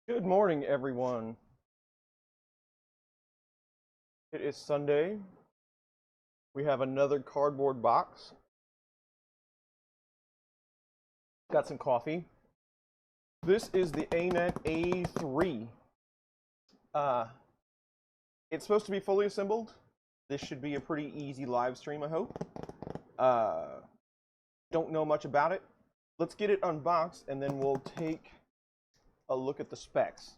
Good morning, everyone. It is Sunday. We have another cardboard box. Got some coffee. This is the ANET A3. It's supposed to be fully assembled. This should be a pretty easy live stream, I hope. Don't know much about it. Let's get it unboxed, and then we'll take a look at the specs.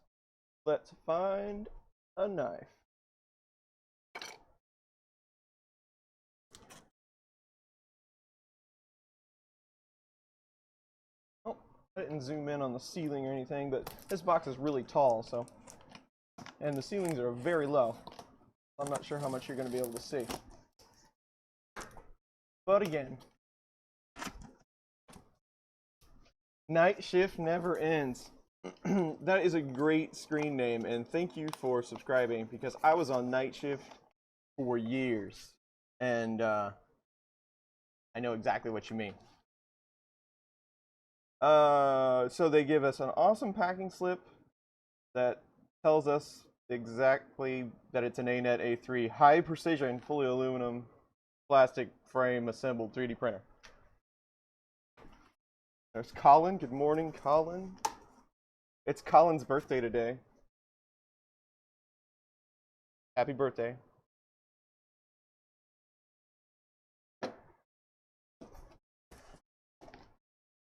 Let's find a knife. Oh, I didn't zoom in on the ceiling or anything, but this box is really tall, so, and the ceilings are very low. I'm not sure how much you're going to be able to see. But again, night shift never ends. That is a great screen name, and thank you for subscribing, because I was on night shift for years, and I know exactly what you mean. So they give us an awesome packing slip that tells us exactly that it's an ANET A3 high precision, fully aluminum, plastic frame assembled 3D printer. There's Colin. Good morning, Colin. It's Colin's birthday today. Happy birthday.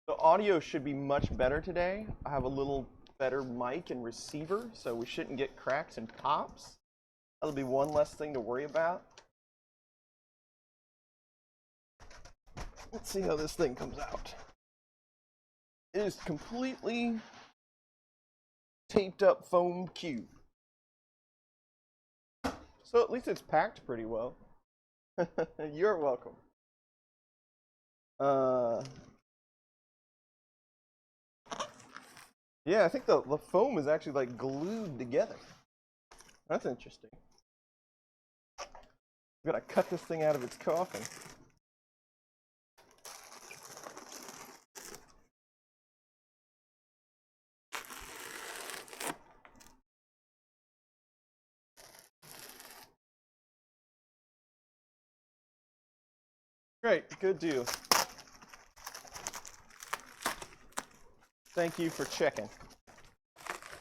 The audio should be much better today. I have a little better mic and receiver, so we shouldn't get cracks and pops. That'll be one less thing to worry about. Let's see how this thing comes out. It is completely taped up foam cube. So at least it's packed pretty well. You're welcome. Yeah, I think the foam is actually like glued together. That's interesting. I'm gonna cut this thing out of its coffin. Great, good deal. Thank you for checking.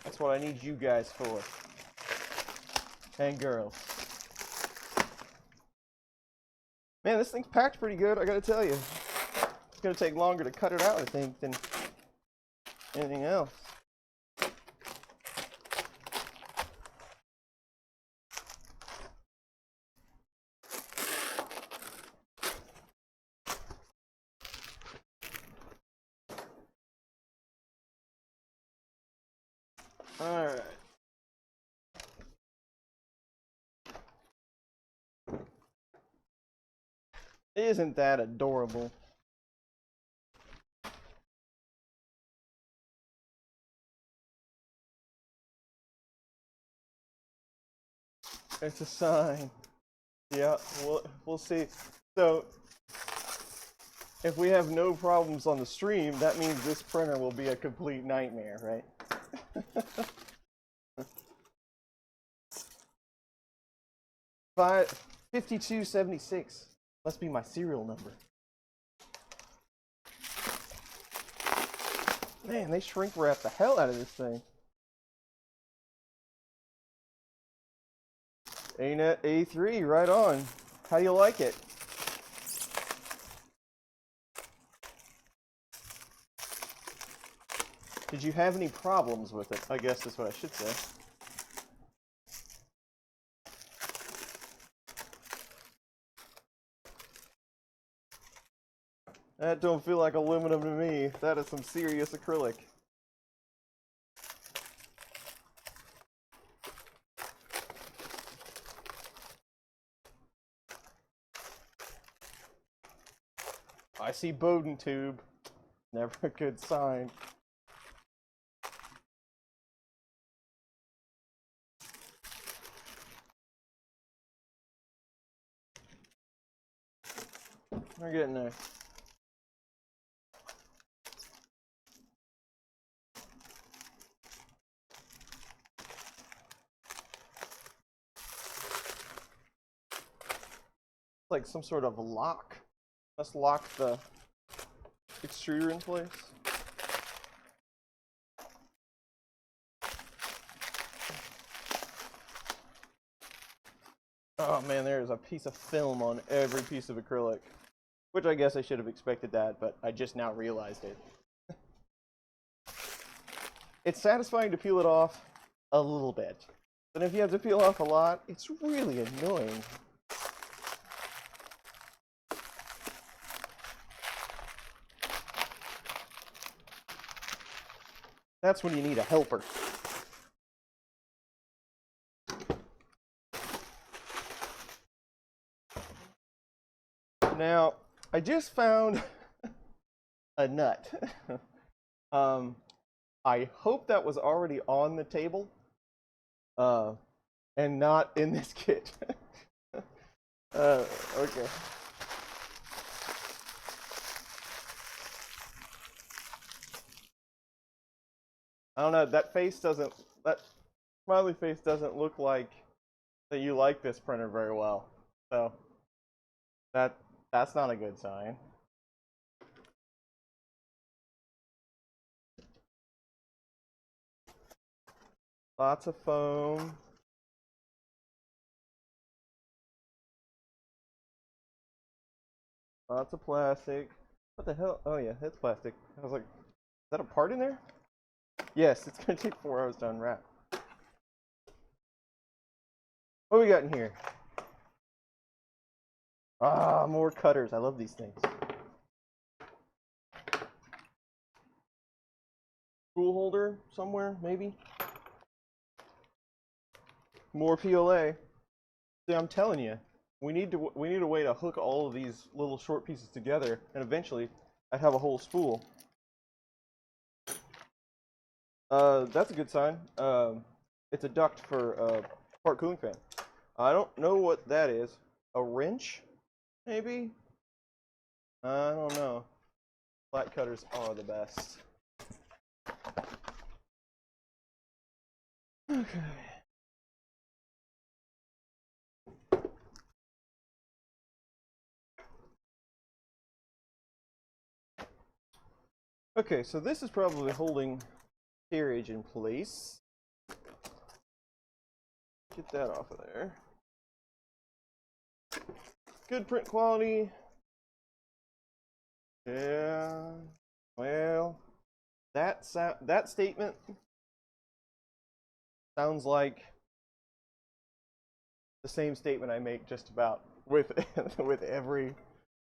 That's what I need you guys for. And girls. Man, this thing's packed pretty good, I gotta tell you. It's gonna take longer to cut it out, I think, than anything else. Alright. Isn't that adorable? It's a sign. Yeah, we'll see. So, if we have no problems on the stream, that means this printer will be a complete nightmare, right? 5276 must be my serial number. Man, they shrink wrap the hell out of this thing. ANET A3, right on. How do you like it? Did you have any problems with it? I guess that's what I should say. That don't feel like aluminum to me. That is some serious acrylic. I see Bowden tube. Never a good sign. We're getting there. like some sort of lock. Let's lock the extruder in place. Oh man, there is a piece of film on every piece of acrylic. Which I guess I should have expected that, but I just now realized it. It's satisfying to peel it off a little bit. But if you have to peel off a lot, it's really annoying. That's when you need a helper. Now, I just found a nut. I hope that was already on the table and not in this kit. Okay. I don't know, that smiley face doesn't look like that you like this printer very well. So that's not a good sign. Lots of foam. Lots of plastic. What the hell? Oh yeah, it's plastic. I was like, is that a part in there? Yes, it's gonna take 4 hours to unwrap. What we got in here? Ah, more cutters. I love these things. Tool holder somewhere, maybe. More PLA. See, I'm telling you, we need a way to hook all of these little short pieces together, and eventually, I'd have a whole spool. That's a good sign. It's a duct for a part cooling fan. I don't know what that is. A wrench, maybe? I don't know. Flat cutters are the best. Okay. Okay, so this is probably holding carriage in place. Get that off of there. Good print quality. Yeah. Well, that statement sounds like the same statement I make just about with with every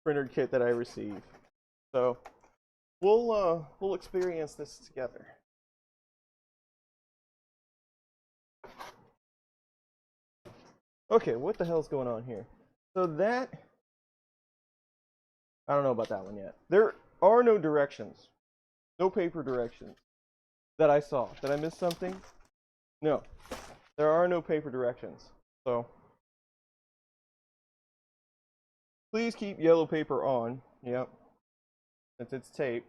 printer kit that I receive. So we'll experience this together. Okay, what the hell's going on here? So that, I don't know about that one yet. There are no directions. No paper directions that I saw. Did I miss something? No. There are no paper directions. So please keep yellow paper on. Yep. Since it's tape.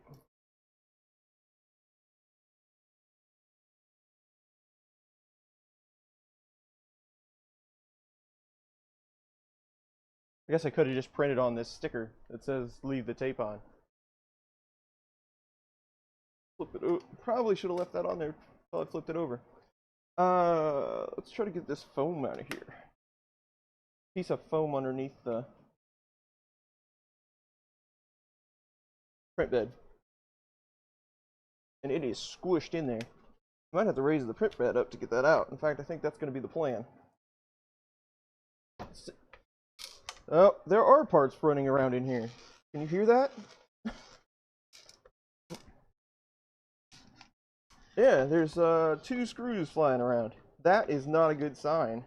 I guess I could have just printed on this sticker that says leave the tape on. Flip it over. Probably should have left that on there until I flipped it over. Let's try to get this foam out of here. Piece of foam underneath the print bed. And it is squished in there. I might have to raise the print bed up to get that out. In fact, I think that's going to be the plan. Oh, there are parts running around in here. Can you hear that? Yeah, there's 2 screws flying around. That is not a good sign.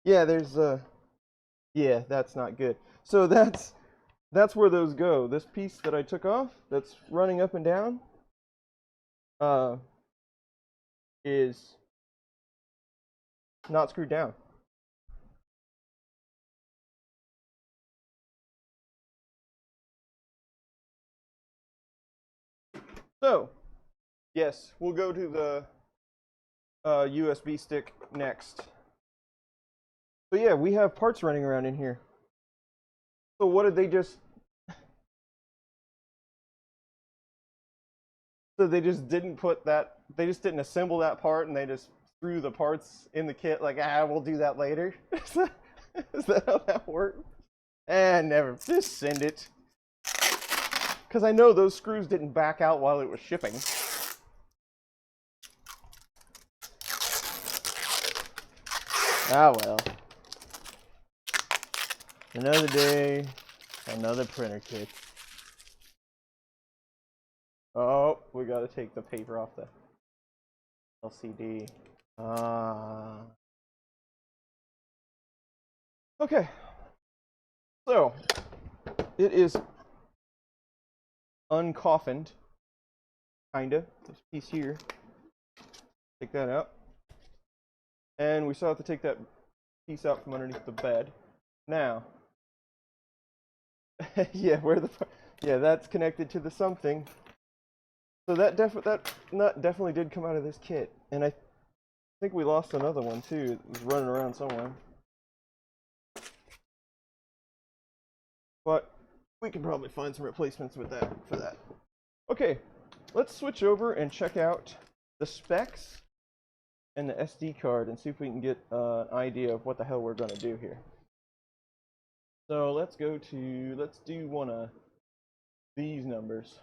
Yeah, there's yeah, that's not good. So that's where those go. This piece that I took off that's running up and down is not screwed down. So, yes, we'll go to the USB stick next. But yeah, we have parts running around in here. So what did they just... So they just didn't put that... They just didn't assemble that part, and they just threw the parts in the kit like, we'll do that later? Is that how that works? Never. Just send it. Because I know those screws didn't back out while it was shipping. Ah, well. Another day, another printer kit. Oh, we gotta take the paper off the LCD. Okay. So, it is uncoffined. Kinda. This piece here. Take that out. And we still have to take that piece out from underneath the bed. Now. Yeah, that's connected to the something. So that nut definitely did come out of this kit. And I think we lost another one too. It was running around somewhere. But we can probably find some replacements for that. Okay, let's switch over and check out the specs and the SD card and see if we can get an idea of what the hell we're going to do here. So let's do one of these numbers.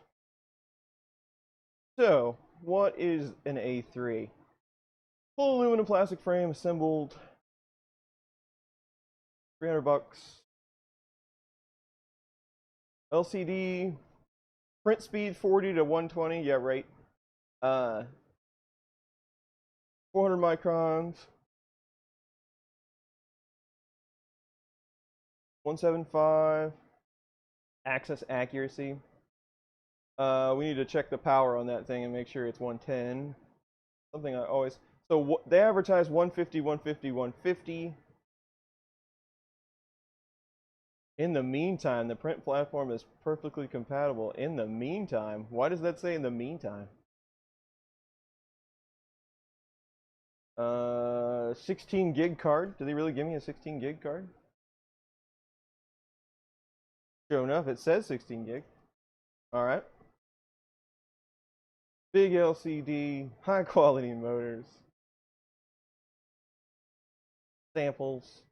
So, what is an A3? Full aluminum plastic frame assembled, $300. LCD, print speed 40 to 120, yeah, right. 400 microns, 175, access accuracy. We need to check the power on that thing and make sure it's 110. Something I always... So they advertise 150, 150, 150. In the meantime, the print platform is perfectly compatible. In the meantime? Why does that say in the meantime? 16 gig card. Did they really give me a 16 gig card? Sure enough, it says 16 gig. Alright. Big LCD, high quality motors. Samples.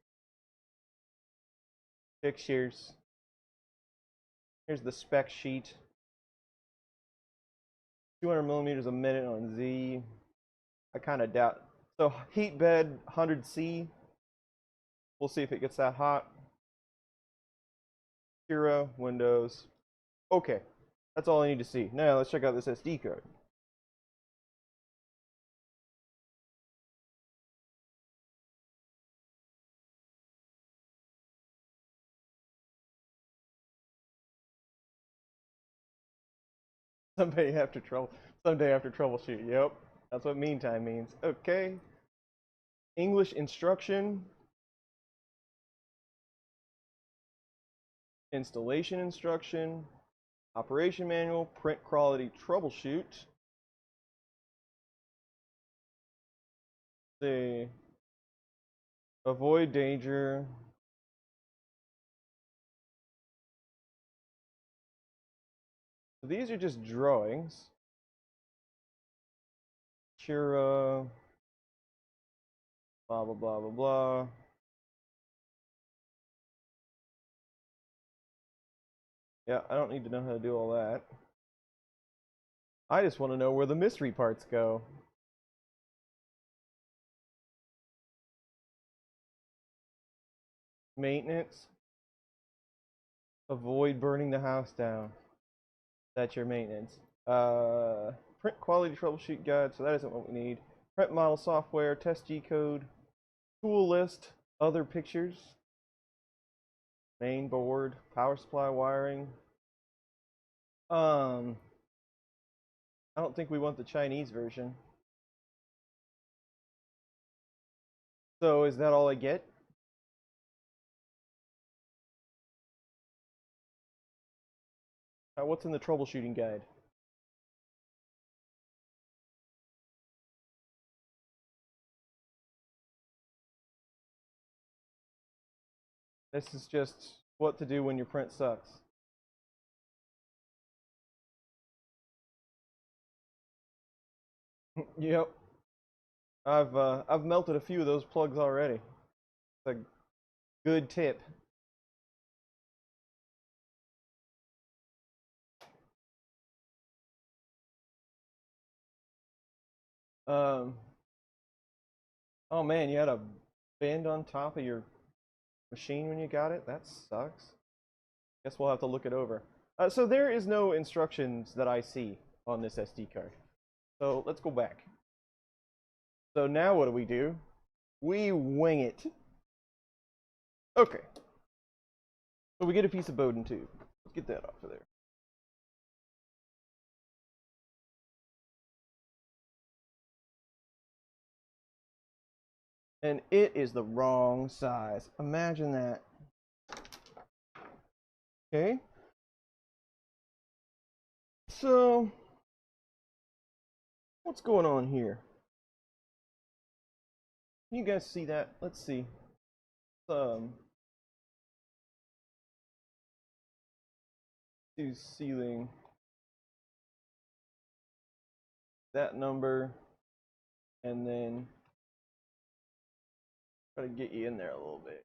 Fixtures. Here's the spec sheet. 200 millimeters a minute on Z. I kind of doubt. So heat bed 100C. We'll see if it gets that hot. Cura, Windows. Okay, that's all I need to see. Now let's check out this SD card. Someday after troubleshoot. Yep, that's what meantime means. Okay. English instruction. Installation instruction. Operation manual. Print quality troubleshoot. See. Avoid danger. So these are just drawings. Cura. Blah blah blah blah blah. Yeah, I don't need to know how to do all that. I just want to know where the mystery parts go. Maintenance. Avoid burning the house down. That's your maintenance. Print quality troubleshoot guide, so that isn't what we need. Print model software, test G code, tool list, other pictures, main board, power supply wiring. I don't think we want the Chinese version. So is that all I get? What's in the troubleshooting guide? This is just what to do when your print sucks. Yep. I've melted a few of those plugs already. It's a good tip. Oh man, you had a bend on top of your machine when you got it? That sucks. Guess we'll have to look it over. So there is no instructions that I see on this SD card. So let's go back. So now what do? We wing it. Okay. So we get a piece of Bowden tube. Let's get that off of there. And it is the wrong size. Imagine that. Okay. So, what's going on here? Can you guys see that? Let's see. Do ceiling. That number. And then try to get you in there a little bit.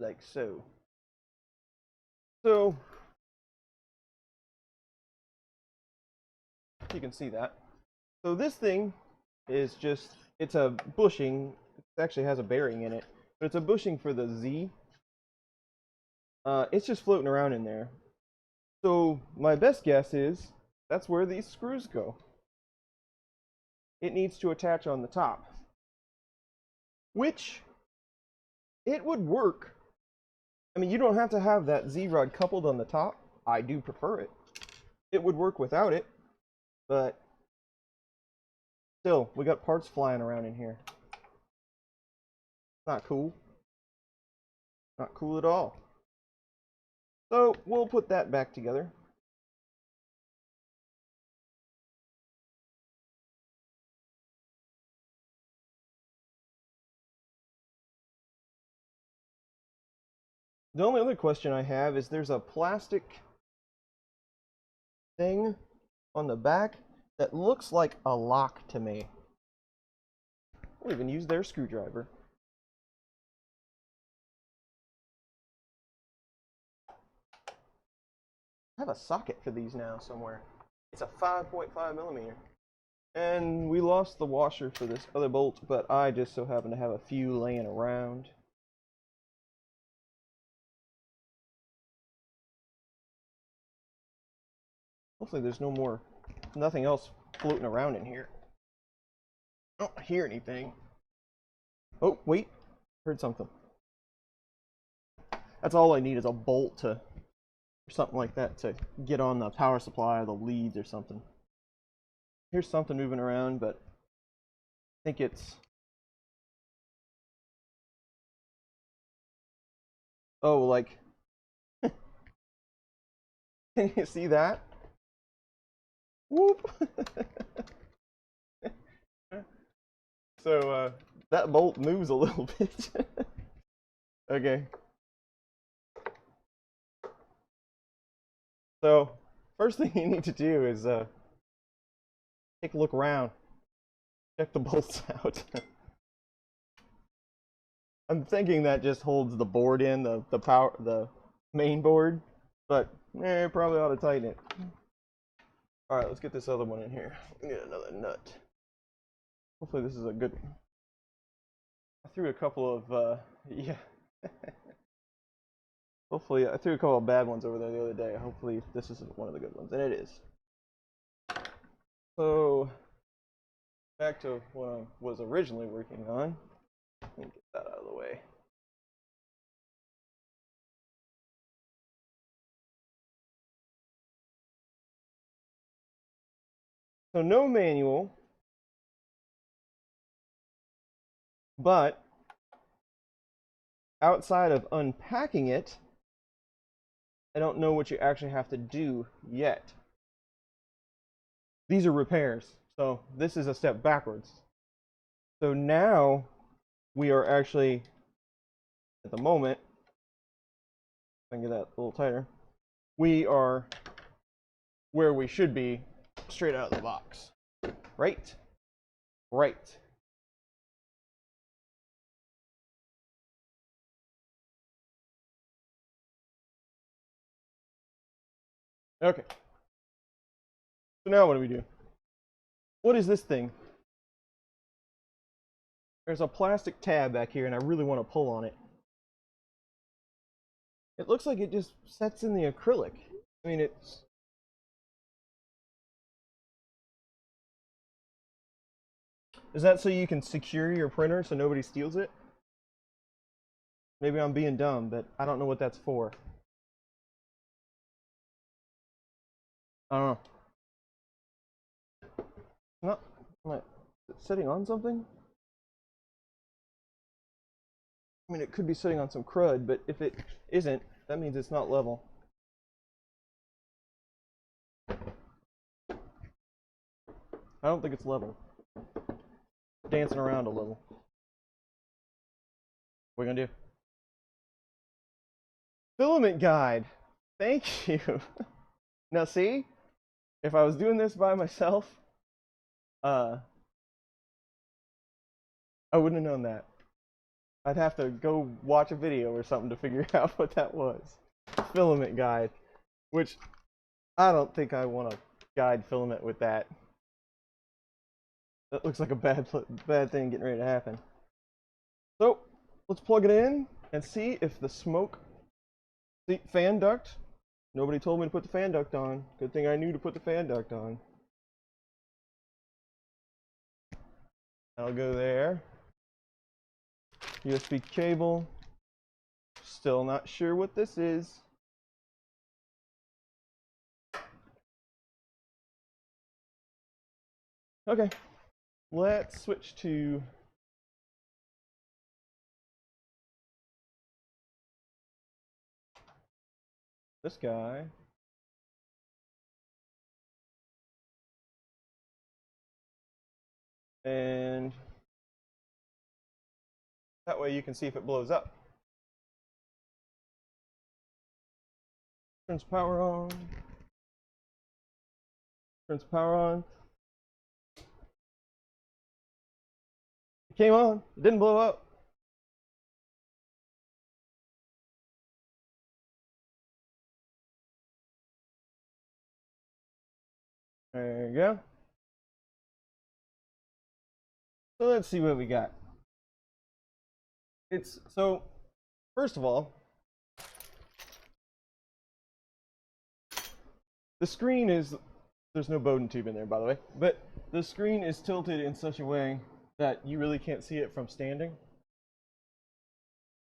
Like so. So, you can see that. So this thing is just, it's a bushing. It actually has a bearing in it, but it's a bushing for the Z. It's just floating around in there. So my best guess is that's where these screws go. It needs to attach on the top, which it would work. I mean, you don't have to have that Z-rod coupled on the top. I do prefer it. It would work without it, but still, we got parts flying around in here. Not cool. Not cool at all. So we'll put that back together. The only other question I have is there's a plastic thing on the back that looks like a lock to me. We'll even use their screwdriver. I have a socket for these now somewhere. It's a 5.5 millimeter. And we lost the washer for this other bolt, but I just so happen to have a few laying around. Hopefully there's nothing else floating around in here. I don't hear anything. Oh, wait. Heard something. That's all I need is a bolt or something like that to get on the power supply or the leads or something. Here's something moving around, but I think it's... Oh, like... Can you see that? Whoop! So, that bolt moves a little bit. Okay. So, first thing you need to do is take a look around. Check the bolts out. I'm thinking that just holds the board in, the main board, but probably ought to tighten it. All right, let's get this other one in here. Get another nut. Hopefully this is a good one. I threw a couple of yeah. Hopefully I threw a couple of bad ones over there the other day. Hopefully this is one of the good ones, and it is. So back to what I was originally working on. Let me get that out of the way. So no manual, but outside of unpacking it, I don't know what you actually have to do yet. These are repairs, so this is a step backwards. So now we are actually at the moment, if I can get that a little tighter, we are where we should be straight out of the box. Right? Right. Okay. So now what do we do? What is this thing? There's a plastic tab back here, and I really want to pull on it. It looks like it just sets in the acrylic. I mean, it's... Is that so you can secure your printer so nobody steals it? Maybe I'm being dumb, but I don't know what that's for. I don't know. Not sitting on something? I mean, it could be sitting on some crud, but if it isn't, that means it's not level. I don't think it's level. Dancing around a little. What are we gonna do? Filament guide. Thank you. Now see, if I was doing this by myself, I wouldn't have known that. I'd have to go watch a video or something to figure out what that was. Filament guide, which I don't think I want to guide filament with that. That looks like a bad thing getting ready to happen. So let's plug it in and see if the smoke. See, fan duct. Nobody told me to put the fan duct on. Good thing I knew to put the fan duct on. I'll go there. USB cable. Still not sure what this is. Okay, let's switch to this guy. And that way you can see if it blows up. Turns power on. Turns power on. It came on. It didn't blow up. There you go. So let's see what we got. So first of all, the screen is, there's no Bowden tube in there, by the way, but the screen is tilted in such a way that you really can't see it from standing.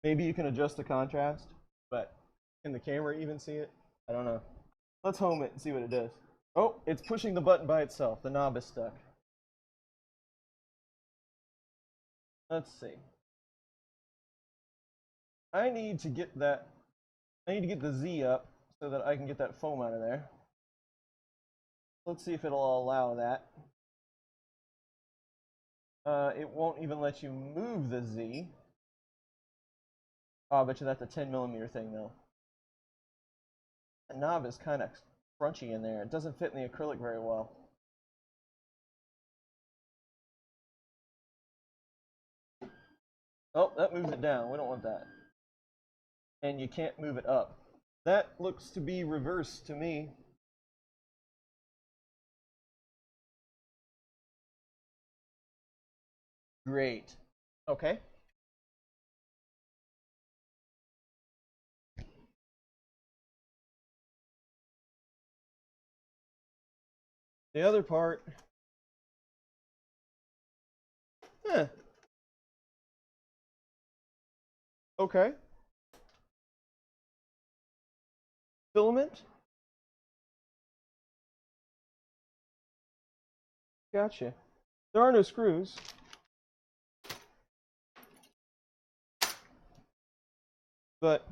Maybe you can adjust the contrast, but can the camera even see it? I don't know. Let's home it and see what it does. Oh, it's pushing the button by itself. The knob is stuck. Let's see. I need to get the Z up so that I can get that foam out of there. Let's see if it'll allow that. It won't even let you move the Z. Oh, I bet you that's a 10mm thing though. The knob is kind of crunchy in there. It doesn't fit in the acrylic very well. Oh, that moves it down. We don't want that. And you can't move it up. That looks to be reversed to me. Great. Okay. The other part. Okay. Filament. Gotcha. There are no screws. But,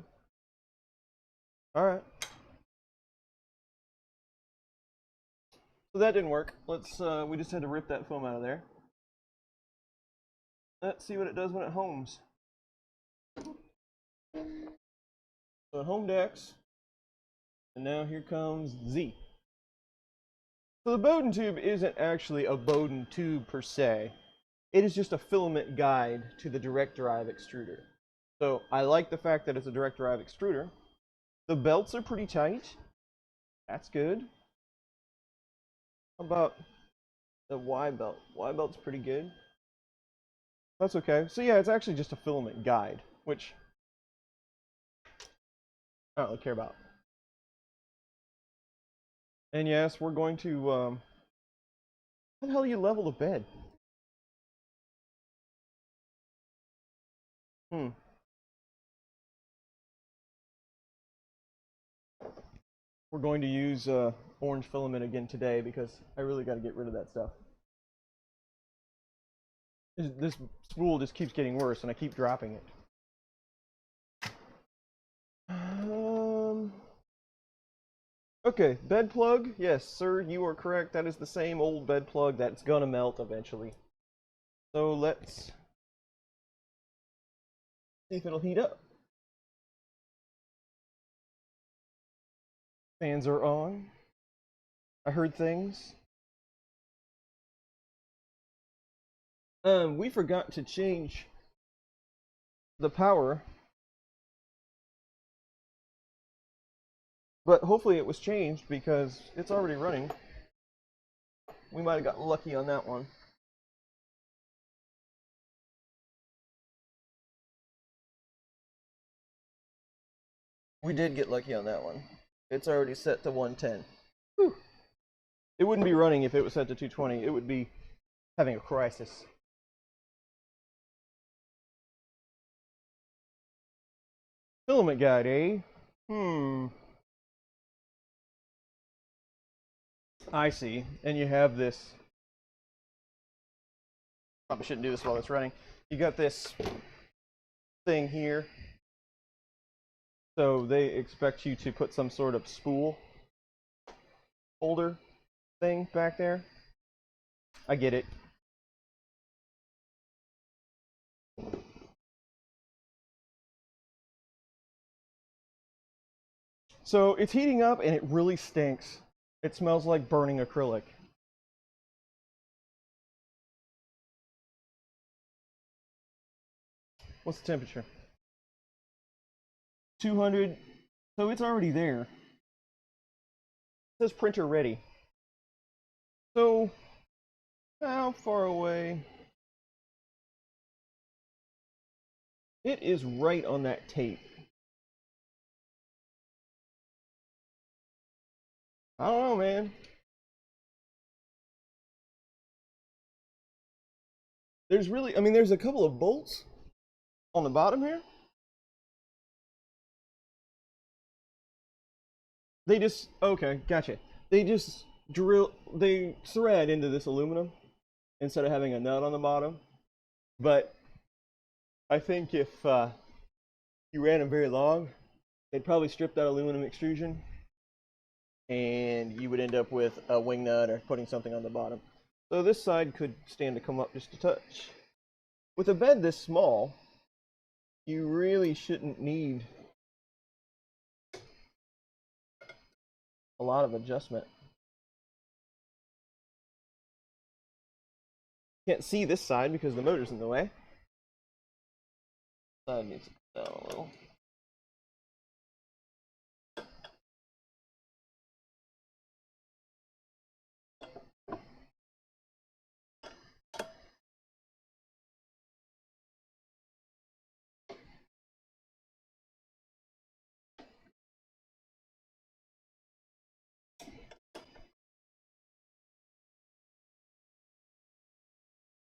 all right. So that didn't work. Let's, we just had to rip that foam out of there. Let's see what it does when it homes. So home decks, and now here comes Z. So the Bowden tube isn't actually a Bowden tube per se. It is just a filament guide to the direct drive extruder. So I like the fact that it's a direct drive extruder. The belts are pretty tight. That's good. How about the Y belt? Y belt's pretty good. That's okay. So yeah, it's actually just a filament guide, which I don't really care about. And yes, we're going to, how the hell do you level the bed? We're going to use orange filament again today because I really got to get rid of that stuff. This spool just keeps getting worse and I keep dropping it. Okay, bed plug. Yes, sir, you are correct. That is the same old bed plug that's gonna melt eventually. So let's see if it'll heat up. Fans are on. I heard things. We forgot to change the power, but hopefully it was changed because it's already running. We might have got lucky on that one. We did get lucky on that one. It's already set to 110. Whew. It wouldn't be running if it was set to 220. It would be having a crisis. Filament guide, eh? I see. And you have this. Probably shouldn't do this while it's running. You got this thing here. So they expect you to put some sort of spool holder thing back there. I get it. So it's heating up and it really stinks. It smells like burning acrylic. What's the temperature? 200. So it's already there. It says printer ready. So how far away? It is right on that tape. I don't know, man. There's really, I mean, there's a couple of bolts on the bottom here. They just, okay, gotcha. They just they thread into this aluminum instead of having a nut on the bottom. But I think if you ran them very long, they'd probably strip that aluminum extrusion and you would end up with a wing nut or putting something on the bottom. So this side could stand to come up just a touch. With a bed this small, you really shouldn't need a lot of adjustment. Can't see this side because the motor's in the way. Side needs to come down a little.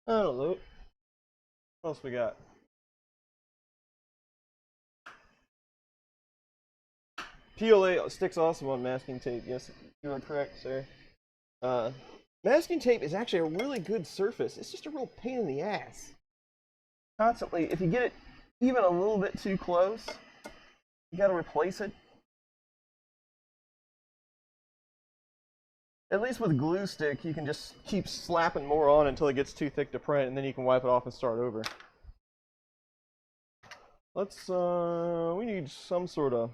I don't know. What else we got? PLA sticks awesome on masking tape. Yes, you are correct, sir. Masking tape is actually a really good surface. It's just a real pain in the ass. Constantly, if you get it even a little bit too close, you gotta replace it. At least with glue stick, you can just keep slapping more on until it gets too thick to print, and then you can wipe it off and start over. Let's we need some sort of,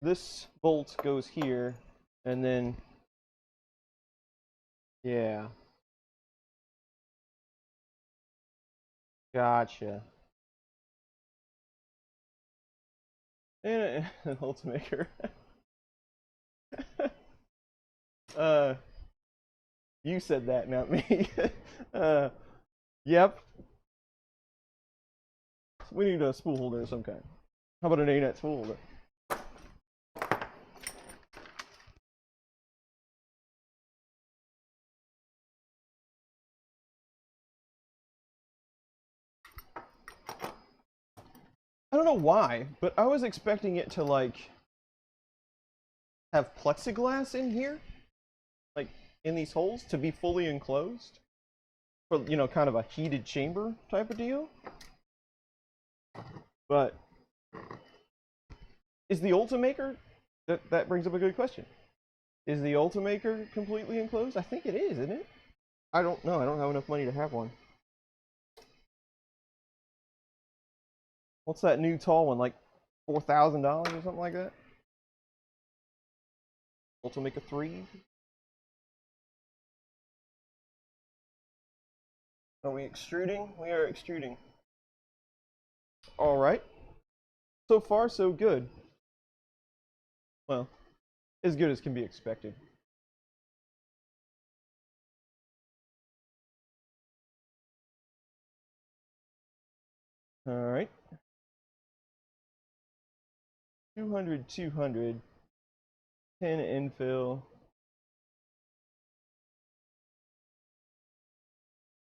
this bolt goes here, and then, yeah. Gotcha. And an ultimaker. You said that, not me. Yep. We need a spool holder of some kind. How about an ANET spool holder? I don't know why, but I was expecting it to like have plexiglass in here, like in these holes, to be fully enclosed for, you know, kind of a heated chamber type of deal. But is the Ultimaker, that brings up a good question. Is the Ultimaker completely enclosed? I think it is, isn't it? I don't know. I don't have enough money to have one. What's that new tall one? Like $4,000 or something like that? Ultimaker 3? Are we extruding? We are extruding. All right. So far, so good. Well, as good as can be expected. All right. 200, 200. 10 infill.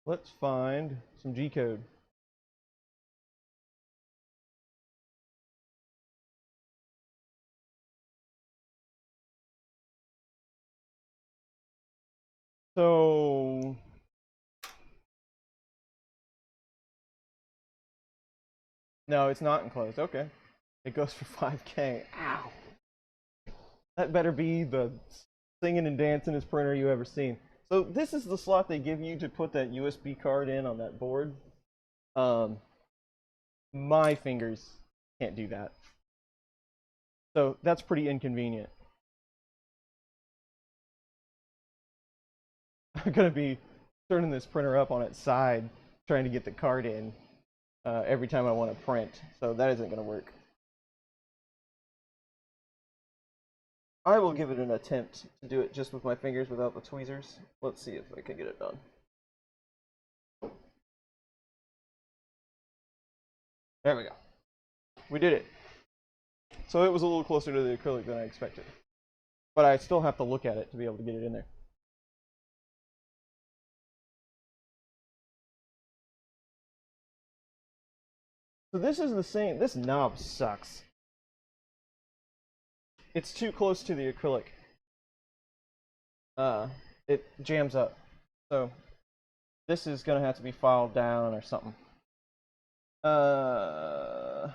Let's find some G code. So no, it's not enclosed. Okay. It goes for 5K. Ow. That better be the singing and dancingest printer you ever seen. So this is the slot they give you to put that USB card in on that board. My fingers can't do that. So that's pretty inconvenient. I'm gonna be turning this printer up on its side, trying to get the card in every time I want to print. So that isn't gonna work. I will give it an attempt to do it just with my fingers without the tweezers. Let's see if I can get it done. There we go. We did it. So it was a little closer to the acrylic than I expected. But I still have to look at it to be able to get it in there. So this is the same. This knob sucks. It's too close to the acrylic. It jams up. So this is gonna have to be filed down or something. No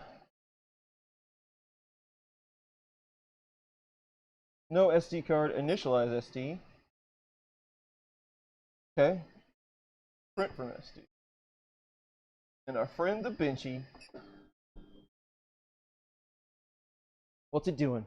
SD card, initialize SD. Okay. Print from SD. And our friend the Benchy. What's it doing?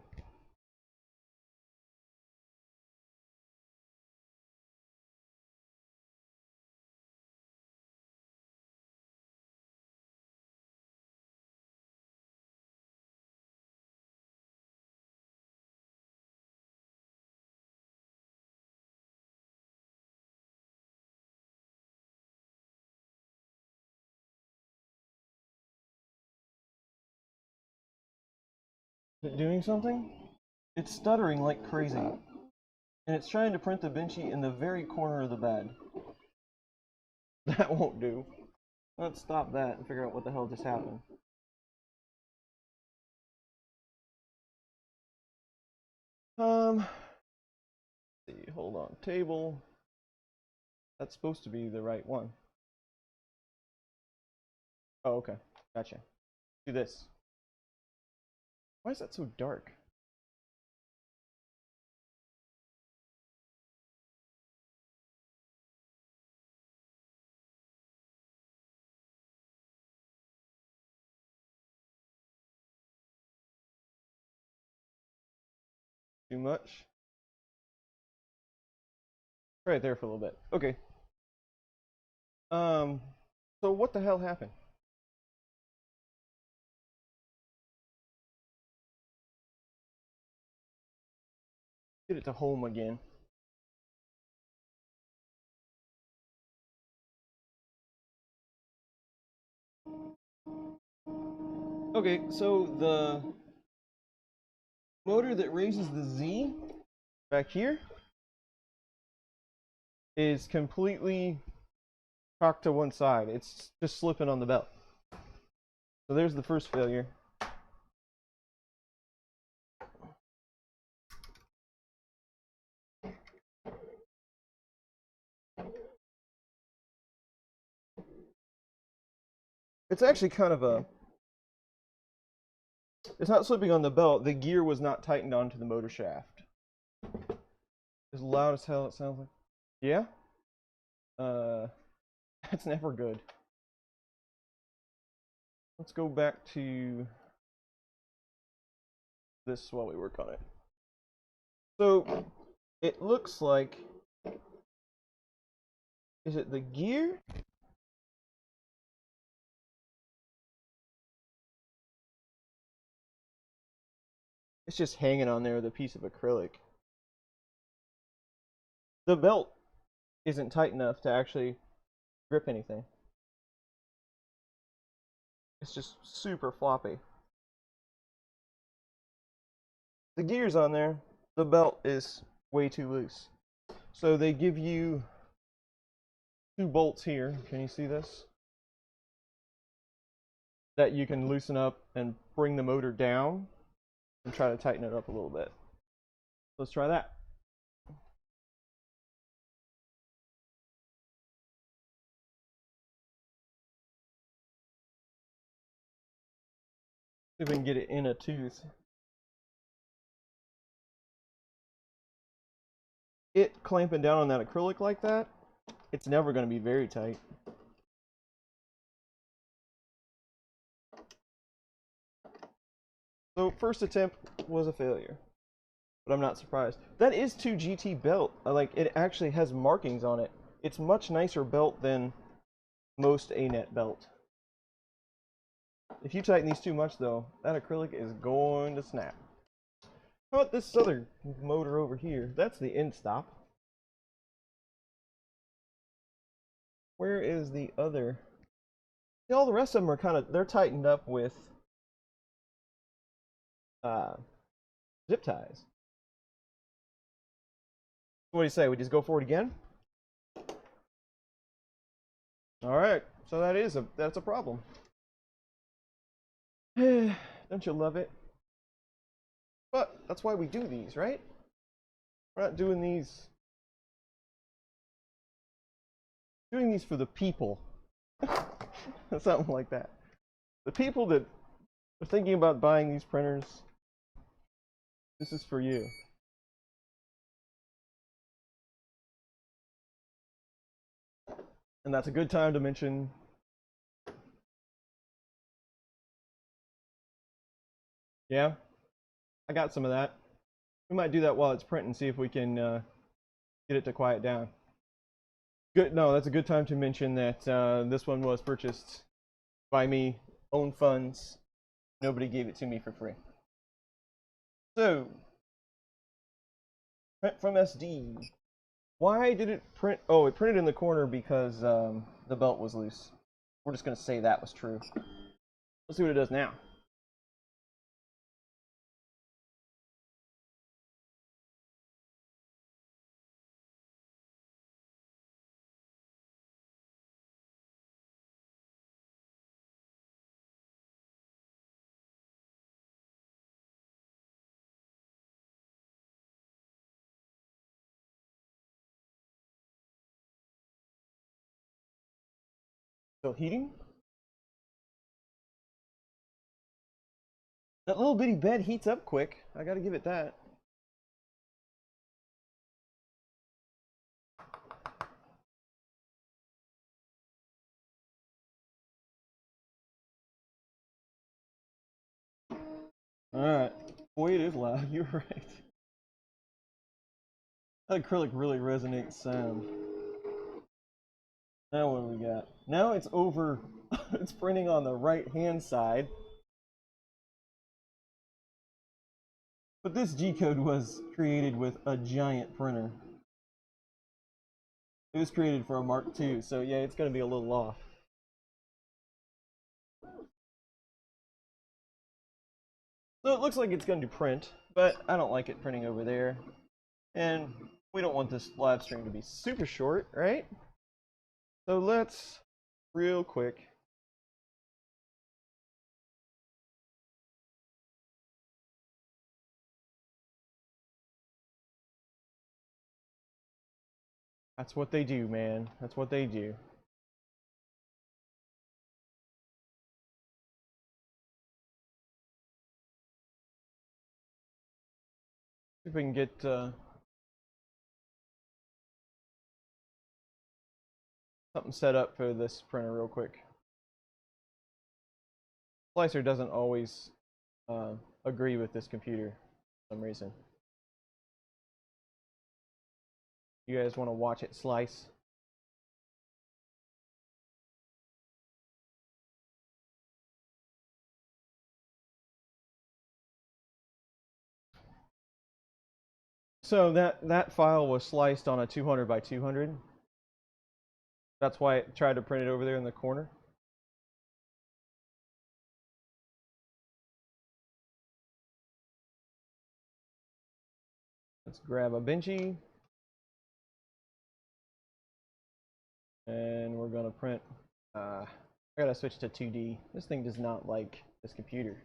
Is it doing something? It's stuttering like crazy. And it's trying to print the Benchy in the very corner of the bed. That won't do. Let's stop that and figure out what the hell just happened. Let's see, hold on. Table. That's supposed to be the right one. Oh, okay. Gotcha. Do this. Why is that so dark? Too much. Right there for a little bit. Okay. So what the hell happened? Get it to home again. Okay, so the motor that raises the Z back here is completely cocked to one side. It's just slipping on the belt. So there's the first failure. It's actually kind of a... It's not slipping on the belt. The gear was not tightened onto the motor shaft. As loud as hell it sounds like. Yeah? That's never good. Let's go back to this while we work on it. So, it looks like... Is it the gear? It's just hanging on there with a piece of acrylic. The belt isn't tight enough to actually grip anything. It's just super floppy. The gear's on there. The belt is way too loose. So they give you 2 bolts here. Can you see this? That you can loosen up and bring the motor down and try to tighten it up a little bit. Let's try that. See if we can get it in a tooth. It clamping down on that acrylic like that, it's never going to be very tight. So first attempt was a failure, but I'm not surprised. That is 2 GT belt. Like, it actually has markings on it. It's much nicer belt than most ANET belt. If you tighten these too much though, that acrylic is going to snap. How about this other motor over here? That's the end stop. Where is the other? See, all the rest of them are kind of, they're tightened up with zip ties. What do you say? We just go for it again? All right. So that's a problem. Don't you love it? But that's why we do these, right? We're not doing these for the people. Something like that. The people that are thinking about buying these printers, this is for you. And that's a good time to mention yeah, I got some of that. We might do that while it's printing, see if we can get it to quiet down. Good. No, that's a good time to mention that this one was purchased by me, own funds. Nobody gave it to me for free. So, print from SD. Why did it print? Oh, it printed in the corner because the belt was loose. We're just going to say that was true. Let's see what it does now. Still heating? That little bitty bed heats up quick. I gotta give it that. Alright. Boy, it is loud. You're right. Acrylic really resonates sound. Now what do we got? Now it's over. It's printing on the right hand side. But this G-code was created with a giant printer. It was created for a Mark II, so yeah, it's going to be a little off. So it looks like it's going to print, but I don't like it printing over there. And we don't want this live stream to be super short, right? So let's, real quick, that's what they do, man. That's what they do. See if we can get something set up for this printer real quick. Slicer doesn't always agree with this computer for some reason. You guys want to watch it slice? So that file was sliced on a 200 by 200. That's why it tried to print it over there in the corner. Let's grab a Benchy. And we're going to print. I gotta switch to 2D. This thing does not like this computer.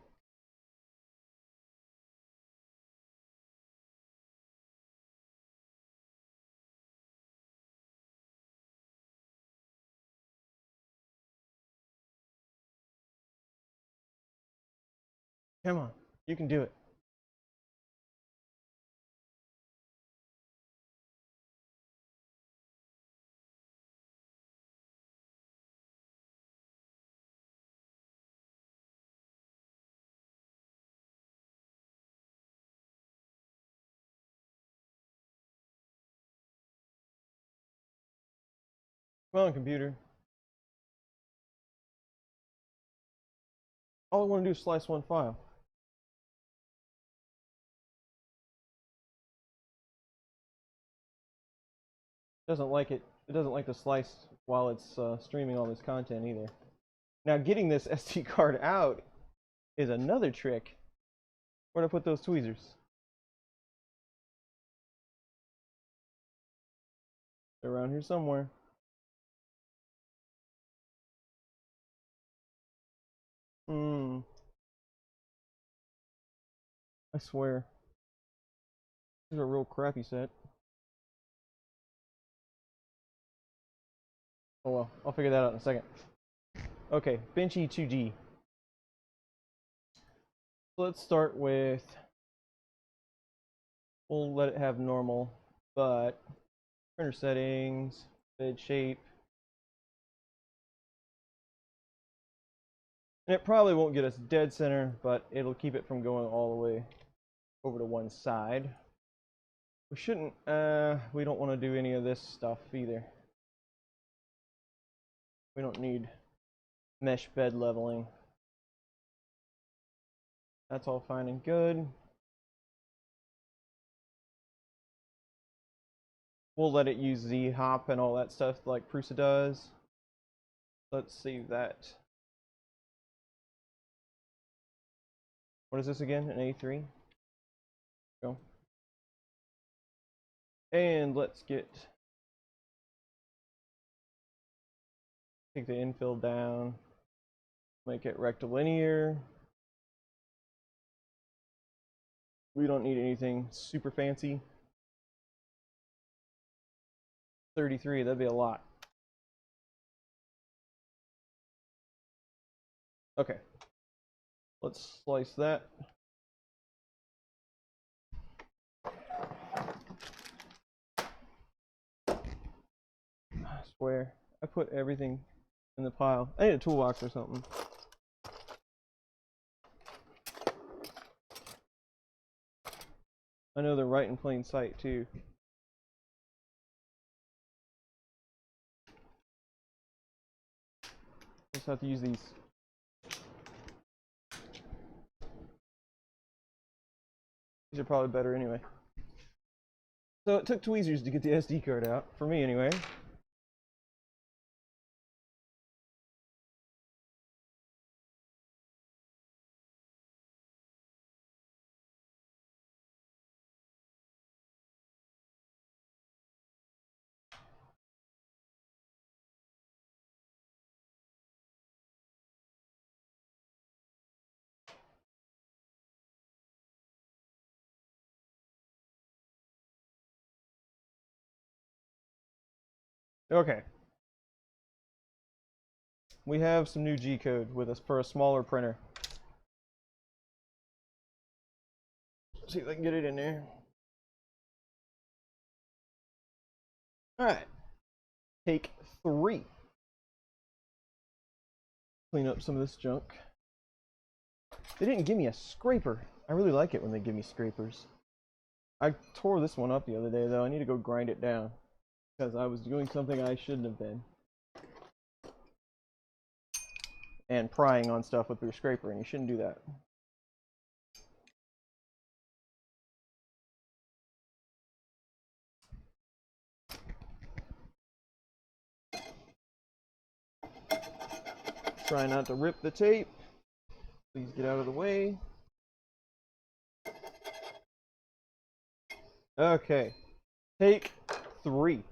Come on, you can do it. Come on, computer. All I want to do is slice one file. Doesn't like it. It doesn't like to slice while it's streaming all this content either. Now, getting this SD card out is another trick. Where to put those tweezers? They're around here somewhere. I swear. This is a real crappy set. Oh well, I'll figure that out in a second. Okay, Benchy 2D. Let's start with, we'll let it have normal, but printer settings, bed shape. And it probably won't get us dead center, but it'll keep it from going all the way over to one side. We shouldn't, we don't want to do any of this stuff either. We don't need mesh bed leveling. That's all fine and good. We'll let it use Z-hop and all that stuff like Prusa does. Let's save that. What is this again? An A3? Go. And let's take the infill down, make it rectilinear. We don't need anything super fancy. 33, that'd be a lot. Okay, let's slice that. I swear, I put everything in the pile. I need a toolbox or something. I know they're right in plain sight too. Just have to use these. These are probably better anyway. So it took tweezers to get the SD card out, for me anyway. Okay. We have some new G code with us for a smaller printer. Let's see if I can get it in there. Alright. Take 3. Clean up some of this junk. They didn't give me a scraper. I really like it when they give me scrapers. I tore this one up the other day though. I need to go grind it down because I was doing something I shouldn't have been. And prying on stuff with your scraper, and you shouldn't do that. Try not to rip the tape. Please get out of the way. Okay. Take 3.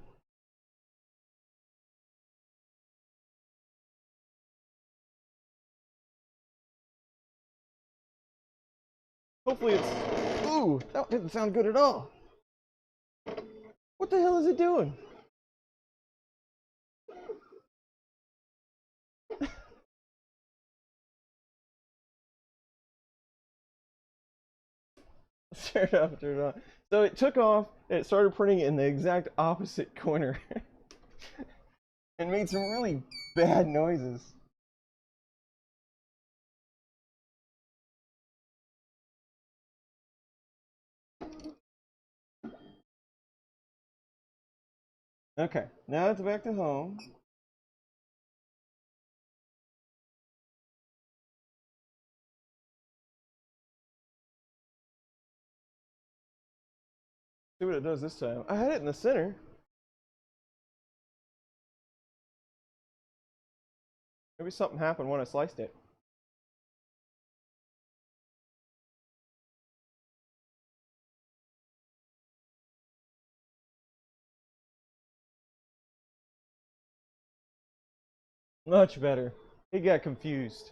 Hopefully it's... Ooh, that didn't sound good at all. What the hell is it doing? Turn it off, turn it on. So it took off, and it started printing in the exact opposite corner. And made some really bad noises. Okay, now it's back to home. See what it does this time. I had it in the center. Maybe something happened when I sliced it. Much better. He got confused.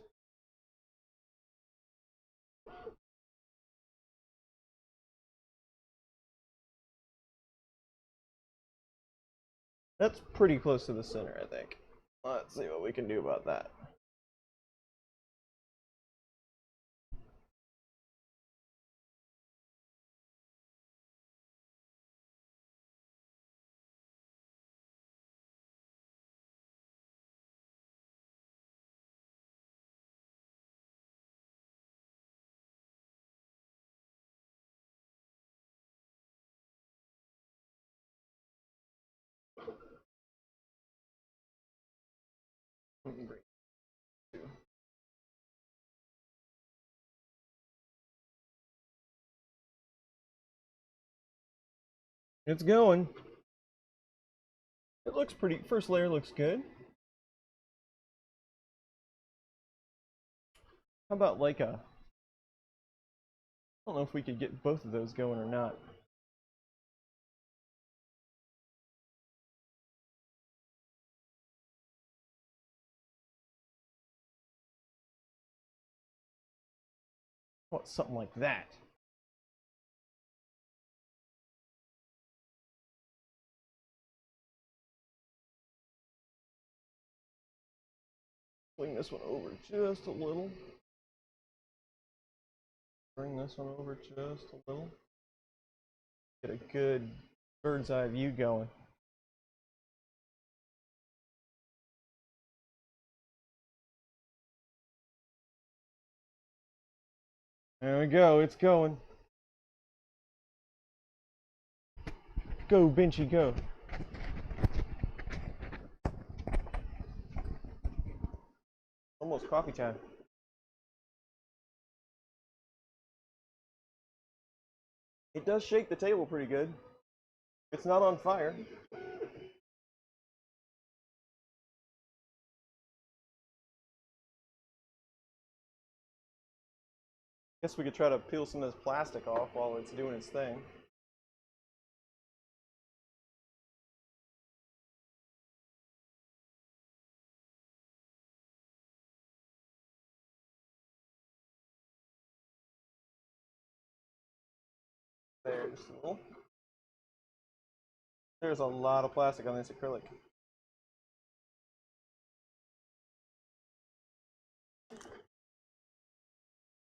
That's pretty close to the center, I think. Let's see what we can do about that. It's going. It looks pretty. First layer looks good. How about like a... I don't know if we could get both of those going or not. What, something like that. Bring this one over just a little. Bring this one over just a little. Get a good bird's eye view going. There we go, it's going. Go, Benchy, go. coffee time. It does shake the table pretty good. It's not on fire. Guess we could try to peel some of this plastic off while it's doing its thing. There's a little. There's a lot of plastic on this acrylic.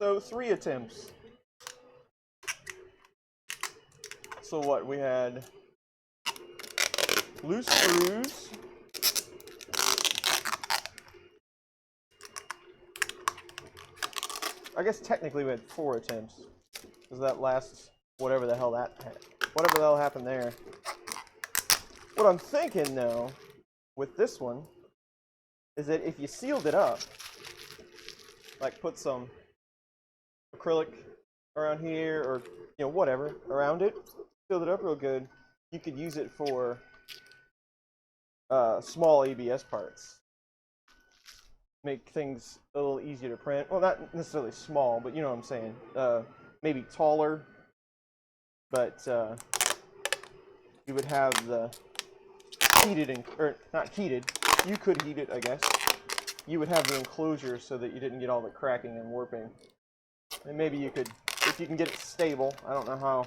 So 3 attempts. So what, we had loose screws, I guess technically we had 4 attempts, because that last whatever the hell happened there. What I'm thinking though with this one is that if you sealed it up, like put some acrylic around here or whatever around it, sealed it up real good, you could use it for small ABS parts. Make things a little easier to print. Well, not necessarily small, but you know what I'm saying. Maybe taller, but you would have the heated, or not heated, you could heat it, I guess. You would have the enclosure so that you didn't get all the cracking and warping. And maybe you could, if you can get it stable, I don't know how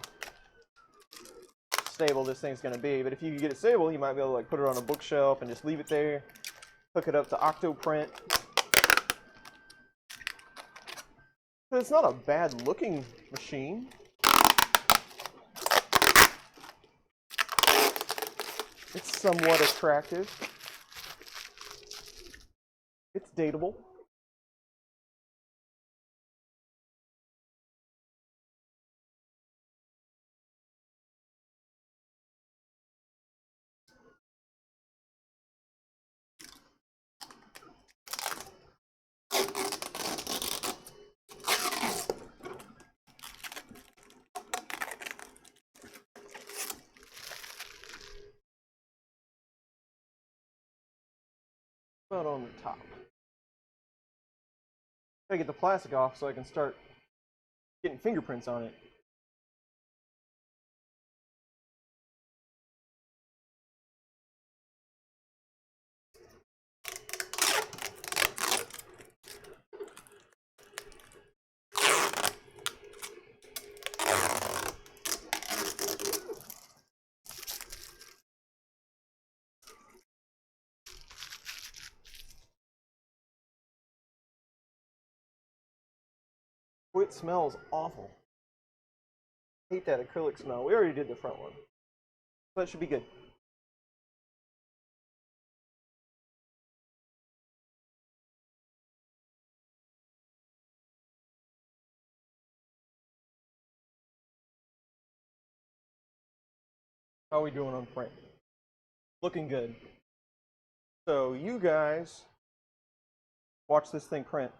stable this thing's going to be, but if you can get it stable, you might be able to like put it on a bookshelf and just leave it there, hook it up to Octoprint. So it's not a bad looking machine. It's somewhat attractive. It's dateable. About on the top. Gotta get the plastic off so I can start getting fingerprints on it. Oh, it smells awful. I hate that acrylic smell. We already did the front one. So that should be good. How are we doing on print? Looking good. So you guys watch this thing print.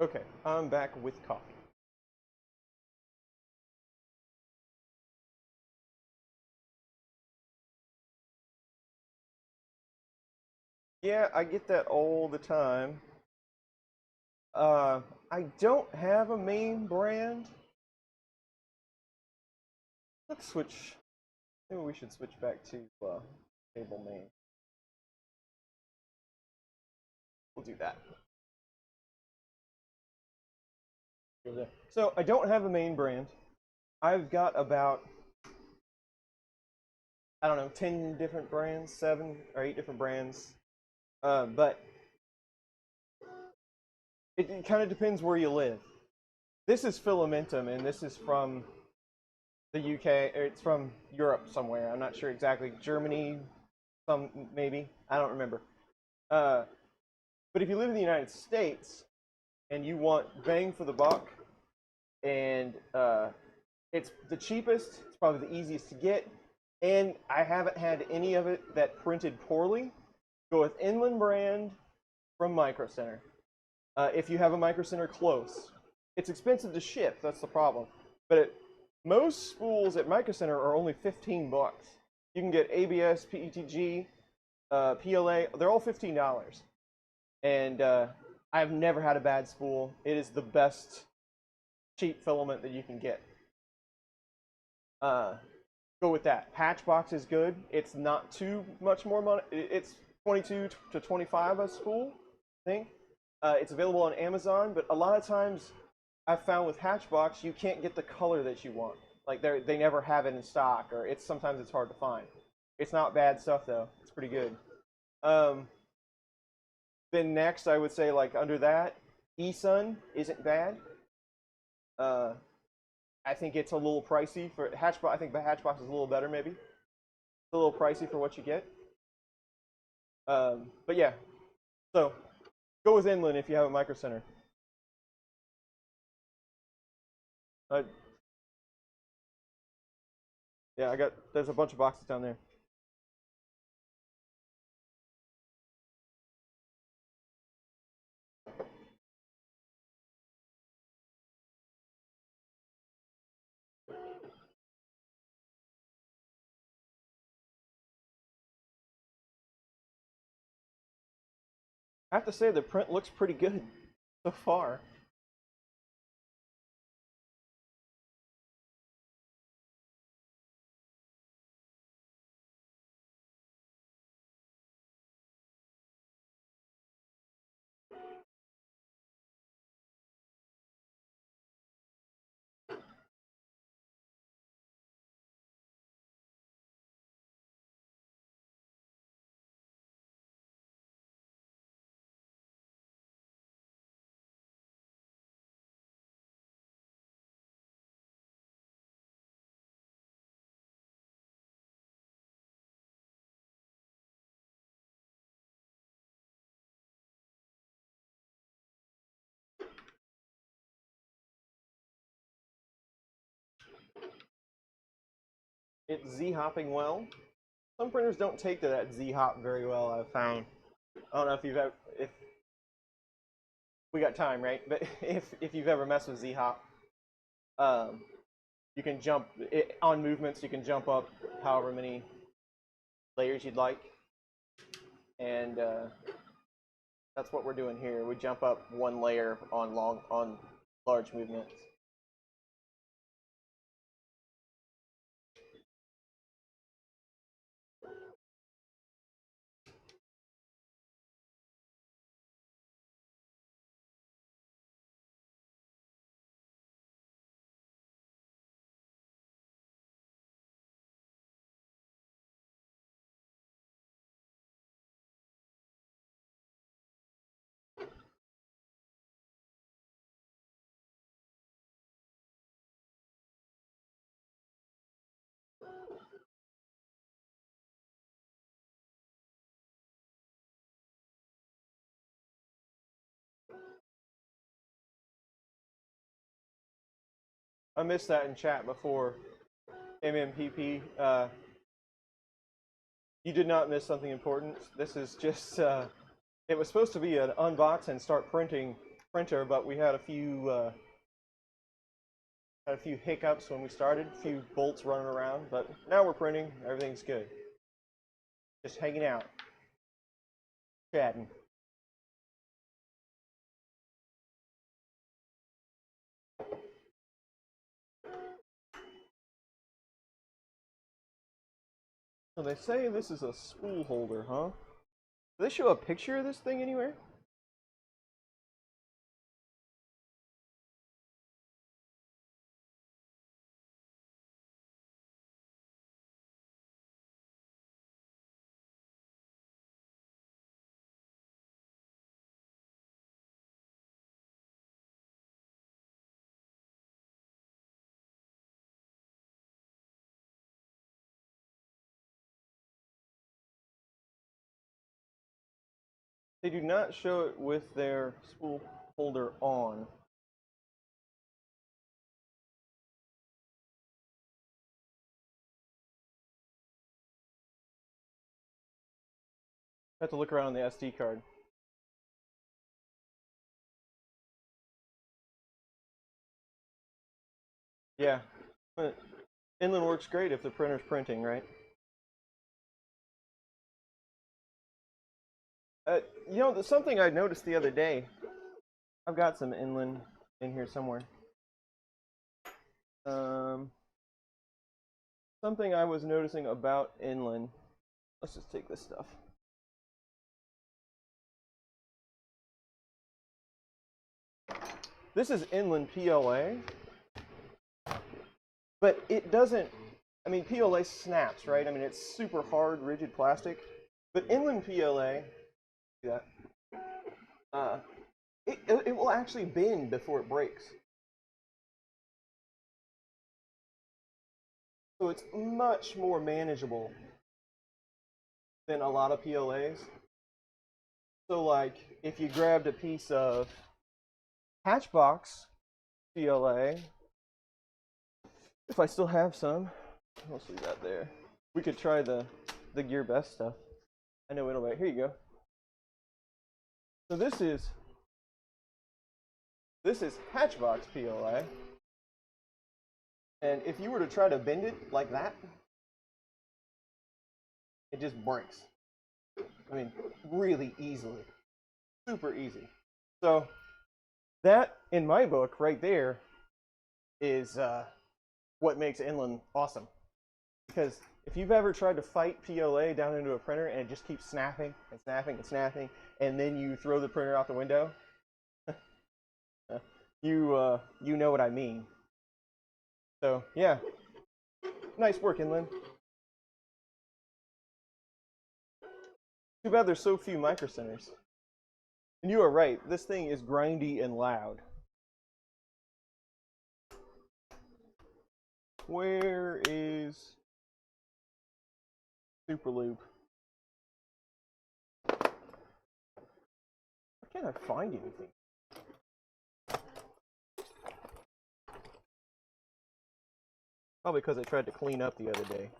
Okay, I'm back with coffee. Yeah, I get that all the time. I don't have a main brand. Let's switch. Maybe we should switch back to table main. We'll do that. So I don't have a main brand. I've got about, I don't know, 10 different brands, 7 or 8 different brands. But it kind of depends where you live. This is Filamentum, and this is from the UK, or it's from Europe somewhere. I'm not sure exactly. Germany, some maybe. I don't remember. But if you live in the United States and you want bang for the buck, and it's the cheapest, it's probably the easiest to get, and I haven't had any of it that printed poorly, go with Inland brand from Micro Center. If you have a Micro Center close, it's expensive to ship. That's the problem. But most spools at Micro Center are only 15 bucks. You can get ABS, PETG, PLA. They're all $15. And I've never had a bad spool. It is the best cheap filament that you can get. Go with that. Hatchbox is good. It's not too much more money. It's 22 to 25 a spool, I think. It's available on Amazon, but a lot of times I've found with Hatchbox you can't get the color that you want. Like they never have it in stock, or sometimes it's hard to find. It's not bad stuff though. It's pretty good. Then next I would say, like, under that, eSun isn't bad. I think it's a little pricey for Hatchbox. I think the Hatchbox is a little better maybe. It's a little pricey for what you get. But yeah, so go with Inland if you have a Micro Center. Yeah, there's a bunch of boxes down there. I have to say the print looks pretty good so far. It's Z-hopping well. Some printers don't take to that Z-hop very well, I've found. I don't know if if we got time, right? But if you've ever messed with Z-hop, you can jump on movements. You can jump up however many layers you'd like, and that's what we're doing here. We jump up one layer on large movements. I missed that in chat before. MMPP, you did not miss something important. This is just, it was supposed to be an unbox and start printing printer, but we had a few hiccups when we started, a few bolts running around, but now we're printing. Everything's good. Just hanging out, chatting. So they say this is a spool holder, huh? Do they show a picture of this thing anywhere? They do not show it with their spool holder on. I have to look around on the SD card. Yeah, inland works great if the printer's printing, right? You know, there's something I noticed the other day. I've got some inland in here somewhere. Something I was noticing about inland. Let's just take this stuff. This is inland PLA, but it doesn't, I mean, PLA snaps, right? I mean, it's super hard, rigid plastic, but inland PLA, see that? It will actually bend before it breaks. So it's much more manageable than a lot of PLAs. So like, if you grabbed a piece of Hatchbox PLA, if I still have some, I'll see that there. We could try the Gear Best stuff. I know it'll, here you go. So this is Hatchbox PLA. And if you were to try to bend it like that, it just breaks. I mean, really easily. Super easy. So that, in my book, right there, is what makes inland awesome. Because if you've ever tried to fight PLA down into a printer and it just keeps snapping and snapping and snapping, and then you throw the printer out the window, you know what I mean. So yeah, nice work, inland. Too bad there's so few micro centers. And you are right, this thing is grindy and loud. Where is Superloop? Why can't I find anything? Probably because I tried to clean up the other day.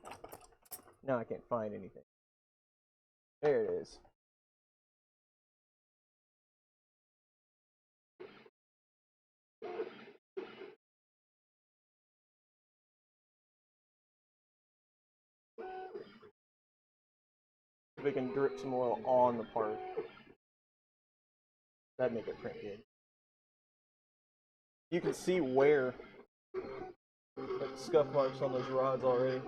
Now I can't find anything. There it is. We can drip some oil on the part. That'd make it print good. You can see where like scuff marks on those rods already.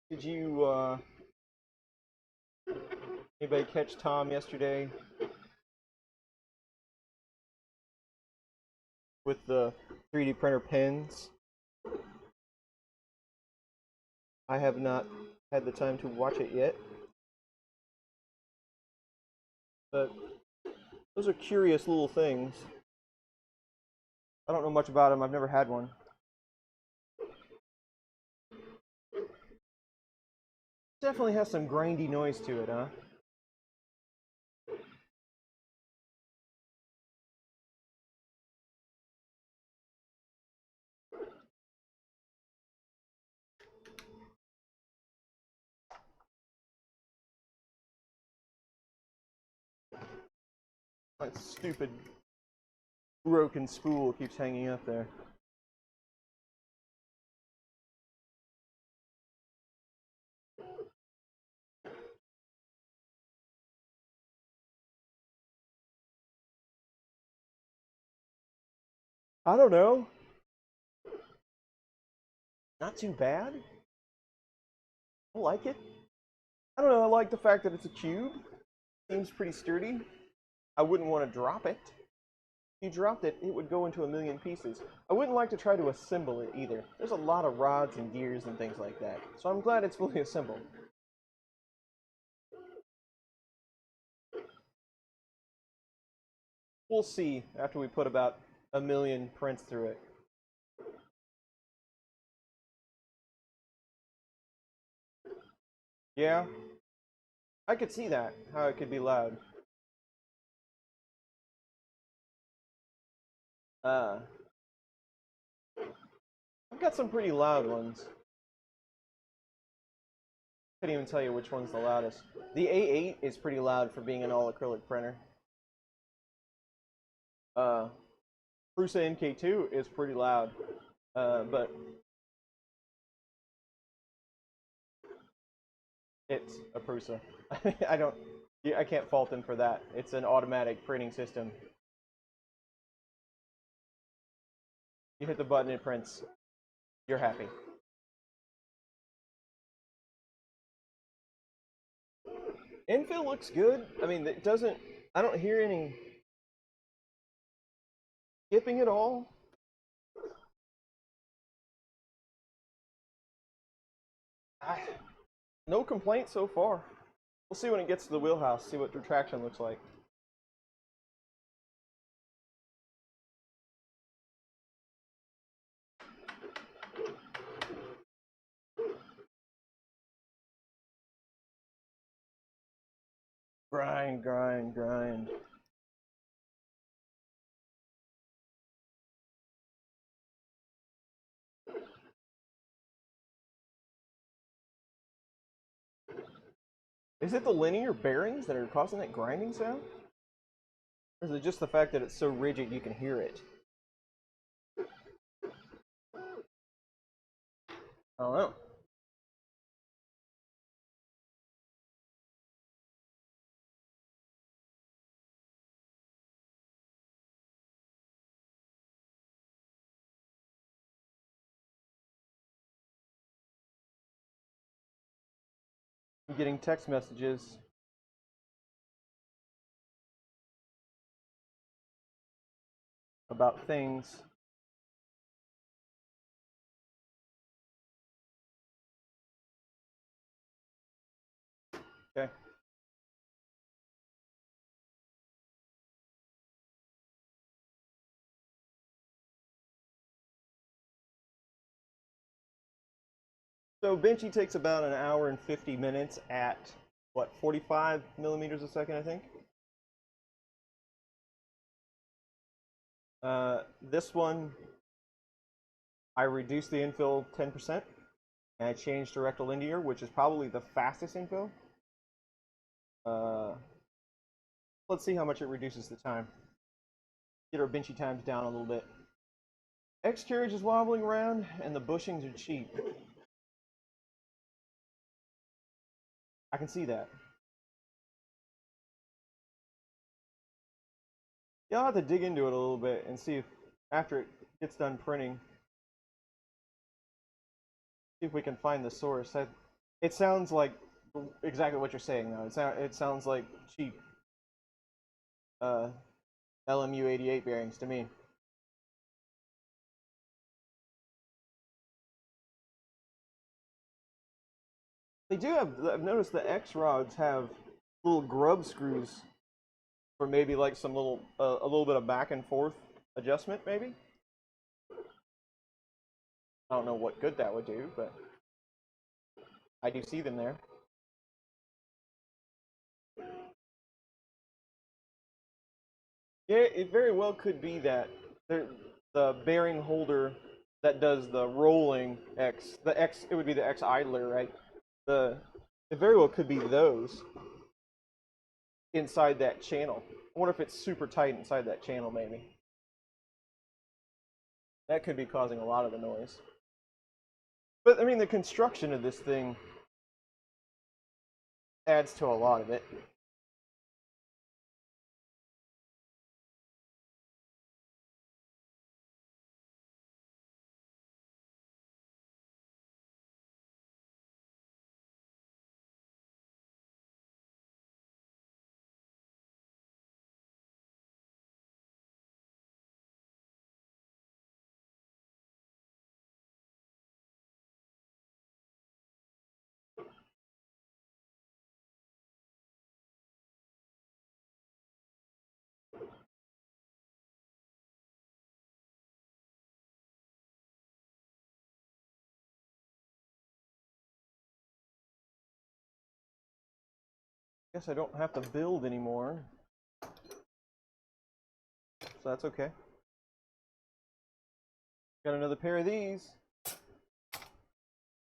Did you anybody catch Tom yesterday with the 3D printer pens? I have not had the time to watch it yet, but those are curious little things. I don't know much about them. I've never had one. Definitely has some grindy noise to it, huh? That stupid broken spool keeps hanging up there. I don't know. Not too bad. I like it. I don't know, I like the fact that it's a cube. Seems pretty sturdy. I wouldn't want to drop it. If you dropped it, it would go into a million pieces. I wouldn't like to try to assemble it either. There's a lot of rods and gears and things like that. So I'm glad it's fully assembled. We'll see after we put about a million prints through it. Yeah, I could see that, how it could be loud. I've got some pretty loud ones. Couldn't even tell you which one's the loudest. The A8 is pretty loud for being an all acrylic printer. Prusa MK2 is pretty loud, but it's a Prusa. I can't fault them for that. It's an automatic printing system. You hit the button, it prints. You're happy. Infill looks good. I mean, it doesn't. I don't hear any skipping at all. No complaints so far. We'll see when it gets to the wheelhouse, see what retraction looks like. Grind, grind, grind. Is it the linear bearings that are causing that grinding sound? Or is it just the fact that it's so rigid you can hear it? I don't know. I'm getting text messages. About things. Okay. So Benchy takes about an hour and 50 minutes at, what, 45 millimeters a second, I think? This one, I reduced the infill 10%, and I changed to rectal linear, which is probably the fastest infill. Let's see how much it reduces the time. Get our Benchy times down a little bit. X carriage is wobbling around, and the bushings are cheap. I can see that. Yeah, I'll have to dig into it a little bit and see if, after it gets done printing, see if we can find the source. It sounds like exactly what you're saying, though. It sounds like cheap LMU 88 bearings to me. They do have, I've noticed the X rods have little grub screws for maybe like some little, a little bit of back and forth adjustment, maybe. I don't know what good that would do, but I do see them there. Yeah, it very well could be that the bearing holder that does the rolling X, it would be the X idler, right? It very well could be those inside that channel. I wonder if it's super tight inside that channel, maybe. That could be causing a lot of the noise. But, I mean, the construction of this thing adds to a lot of it. Guess I don't have to build anymore. So that's okay. Got another pair of these.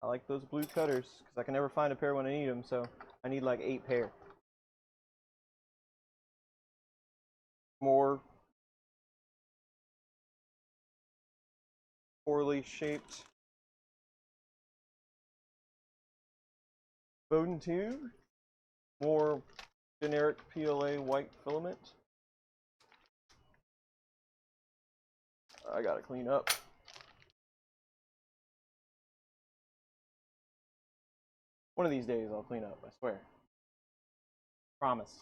I like those blue cutters because I can never find a pair when I need them, so I need like 8 pair. More poorly shaped Bowden tube. More generic PLA white filament. I gotta clean up. One of these days I'll clean up, I swear. Promise.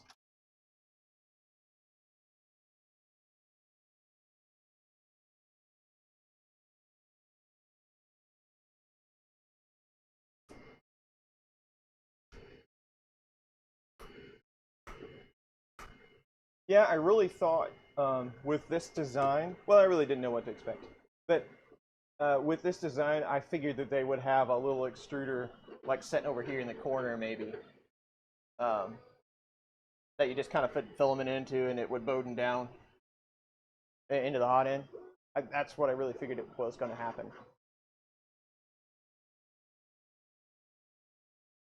Yeah, I really thought with this design, well, I really didn't know what to expect. But with this design, I figured that they would have a little extruder like sitting over here in the corner maybe. That you just kind of fit filament into and it would Bowden down into the hot end. That's what I really figured it was going to happen.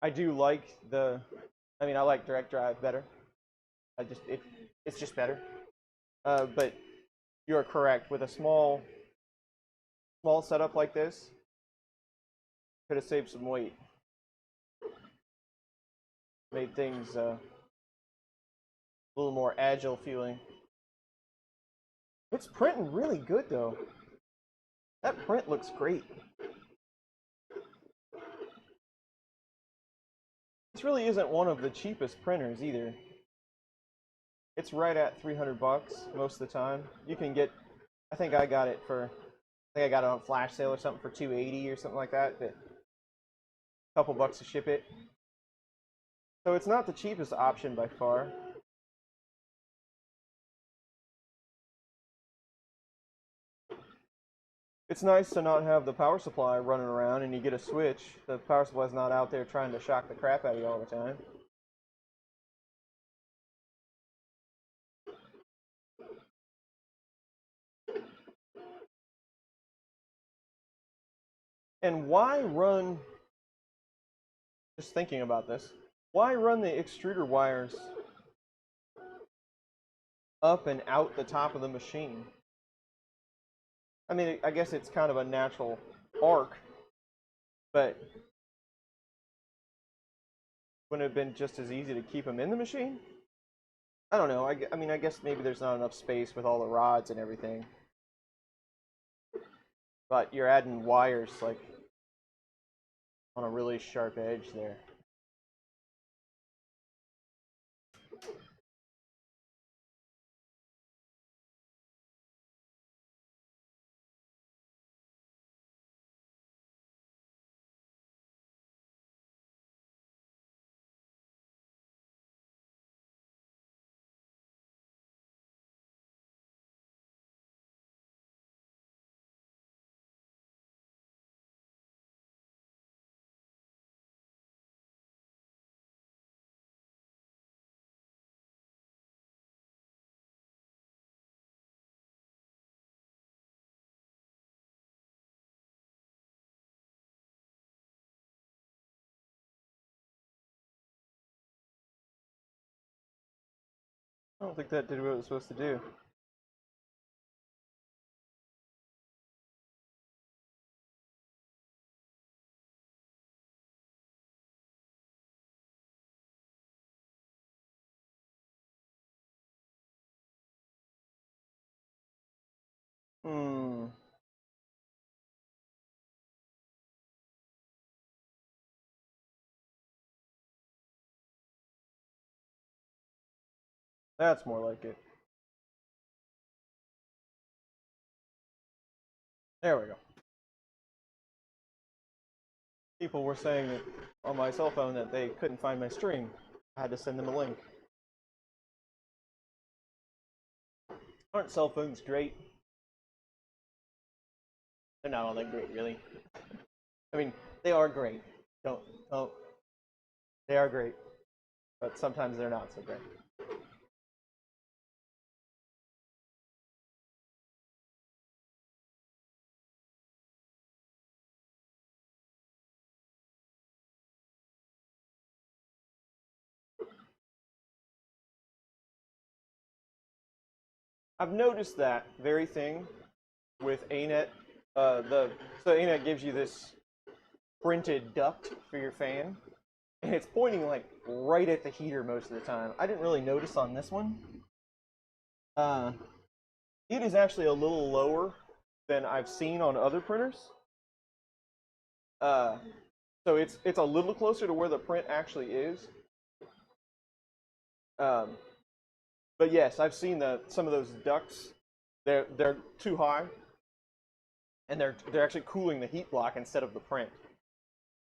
I do like the, I mean, I like direct drive better. It's just better. But you're correct. With a small setup like this, could have saved some weight. Made things a little more agile feeling. It's printing really good though. That print looks great. This really isn't one of the cheapest printers either. It's right at 300 bucks most of the time. You can get, I think I got it on flash sale or something for 280 or something like that. But a couple bucks to ship it. So it's not the cheapest option by far. It's nice to not have the power supply running around and you get a switch. The power supply's not out there trying to shock the crap out of you all the time. And why run, just thinking about this, why run the extruder wires up and out the top of the machine? I mean, I guess it's kind of a natural arc, but wouldn't it have been just as easy to keep them in the machine? I don't know. I mean, I guess maybe there's not enough space with all the rods and everything. But you're adding wires like on a really sharp edge there. I don't think that did what it was supposed to do. Hmm. That's more like it. There we go. People were saying that on my cell phone that they couldn't find my stream. I had to send them a link. Aren't cell phones great? They're not all that great, really. I mean, they are great. Don't. They are great, but sometimes they're not so great. I've noticed that very thing with ANET. So ANET gives you this printed duct for your fan, and it's pointing like right at the heater most of the time. I didn't really notice on this one. It is actually a little lower than I've seen on other printers. So it's a little closer to where the print actually is. But yes, I've seen some of those ducts. They're too high, and they're actually cooling the heat block instead of the print.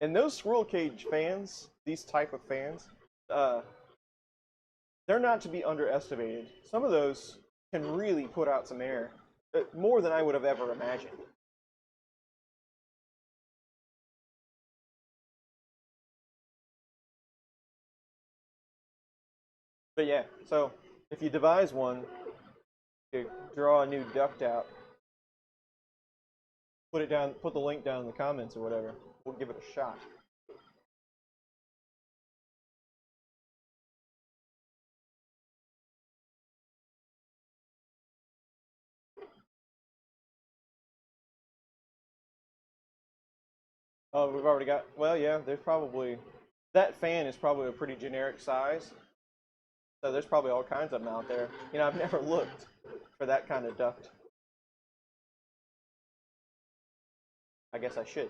And those squirrel cage fans, these type of fans, they're not to be underestimated. Some of those can really put out some air, more than I would have ever imagined. But yeah, so if you devise one, you draw a new duct out, put it down, put the link down in the comments or whatever. We'll give it a shot. Oh, we've already got, well, yeah, there's probably, that fan is probably a pretty generic size. So there's probably all kinds of them out there. You know, I've never looked for that kind of duct. I guess I should.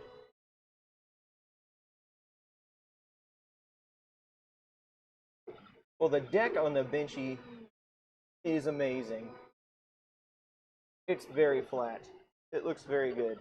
Well, the deck on the Benchy is amazing. It's very flat. It looks very good.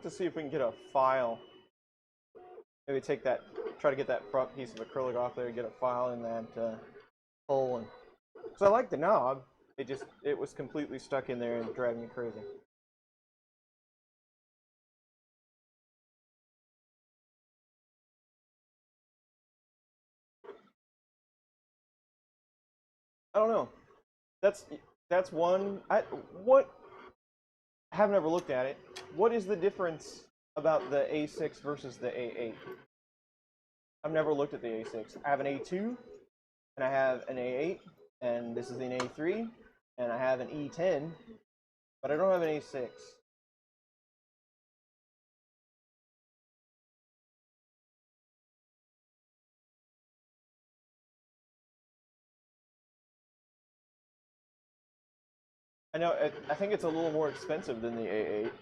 Let's see if we can get a file. Maybe take that, try to get that front piece of acrylic off there, get a file in that hole. And because I like the knob, it was completely stuck in there and driving me crazy. I don't know. That's one. I haven't ever looked at it. What is the difference about the A6 versus the A8? I've never looked at the A6. I have an A2, and I have an A8, and this is an A3, and I have an E10, but I don't have an A6. I know. I think it's a little more expensive than the A8.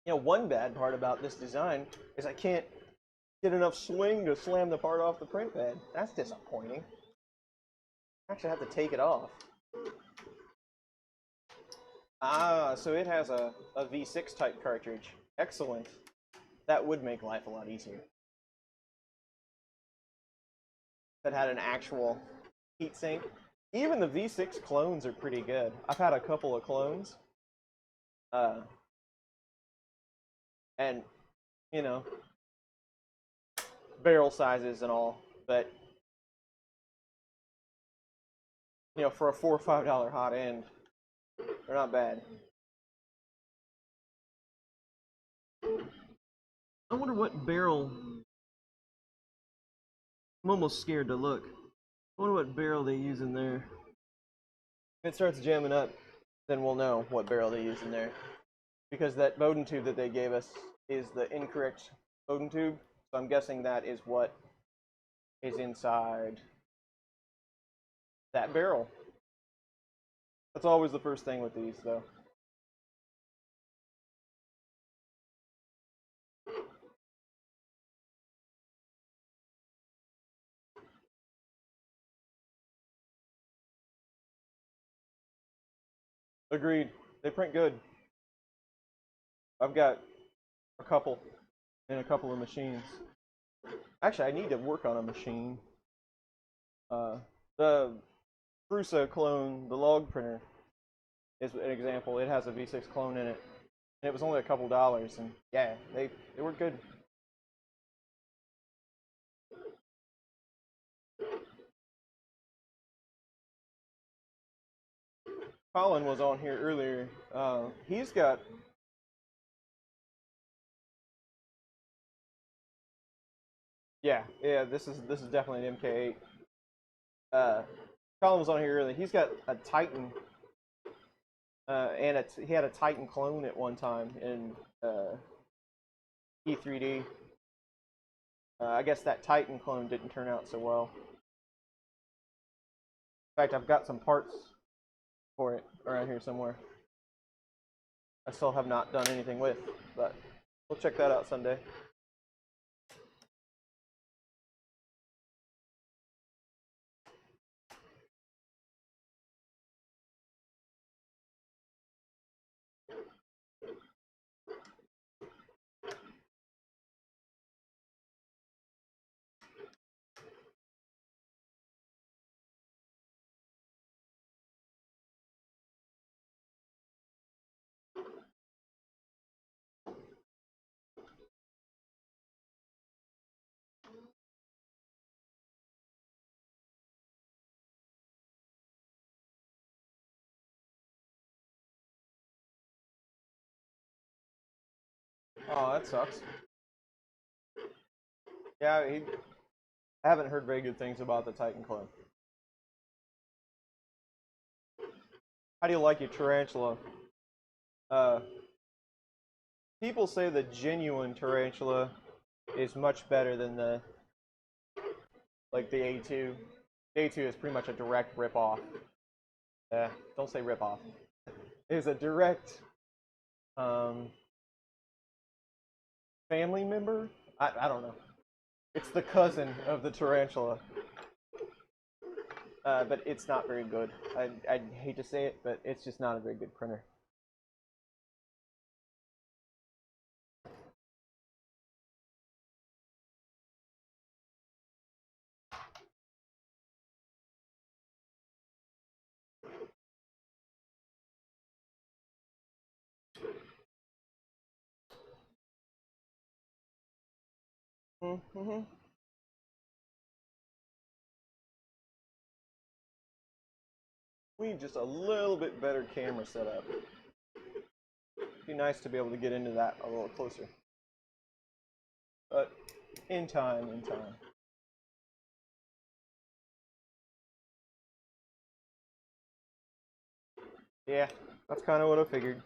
You know, one bad part about this design is I can't get enough swing to slam the part off the print bed. That's disappointing. Actually, I have to take it off. Ah, so it has a V6 type cartridge. Excellent. That would make life a lot easier. That had an actual heatsink. Even the V6 clones are pretty good. I've had a couple of clones. And, you know, barrel sizes and all, but, you know, for a $4 or $5 hot end, they're not bad. I wonder what barrel. I'm almost scared to look. I wonder what barrel they use in there. If it starts jamming up, then we'll know what barrel they use in there. Because that Bowden tube that they gave us is the incorrect Bowden tube. So I'm guessing that is what is inside that barrel. That's always the first thing with these, though. Agreed. They print good. I've got a couple in a couple of machines. Actually, I need to work on a machine. The Prusa clone, the log printer, is an example. It has a V6 clone in it. And it was only a couple dollars, and yeah, they were good. Colin was on here earlier. He's got yeah. This is definitely an MK8. Colin was on here earlier. He's got a Titan, and he had a Titan clone at one time in E3D. I guess that Titan clone didn't turn out so well. In fact, I've got some parts for it around here somewhere. I still have not done anything with, but we'll check that out someday. Oh, that sucks. Yeah, I haven't heard very good things about the Titan clone. How do you like your tarantula? People say the genuine tarantula is much better than the A2. The A2 is pretty much a direct rip-off. Don't say rip-off. It is a direct family member? I don't know. It's the cousin of the tarantula. But it's not very good. I hate to say it, but it's just not a very good printer. Mm-hmm. We need just a little bit better camera setup. It'd be nice to be able to get into that a little closer. But in time. Yeah, that's kind of what I figured.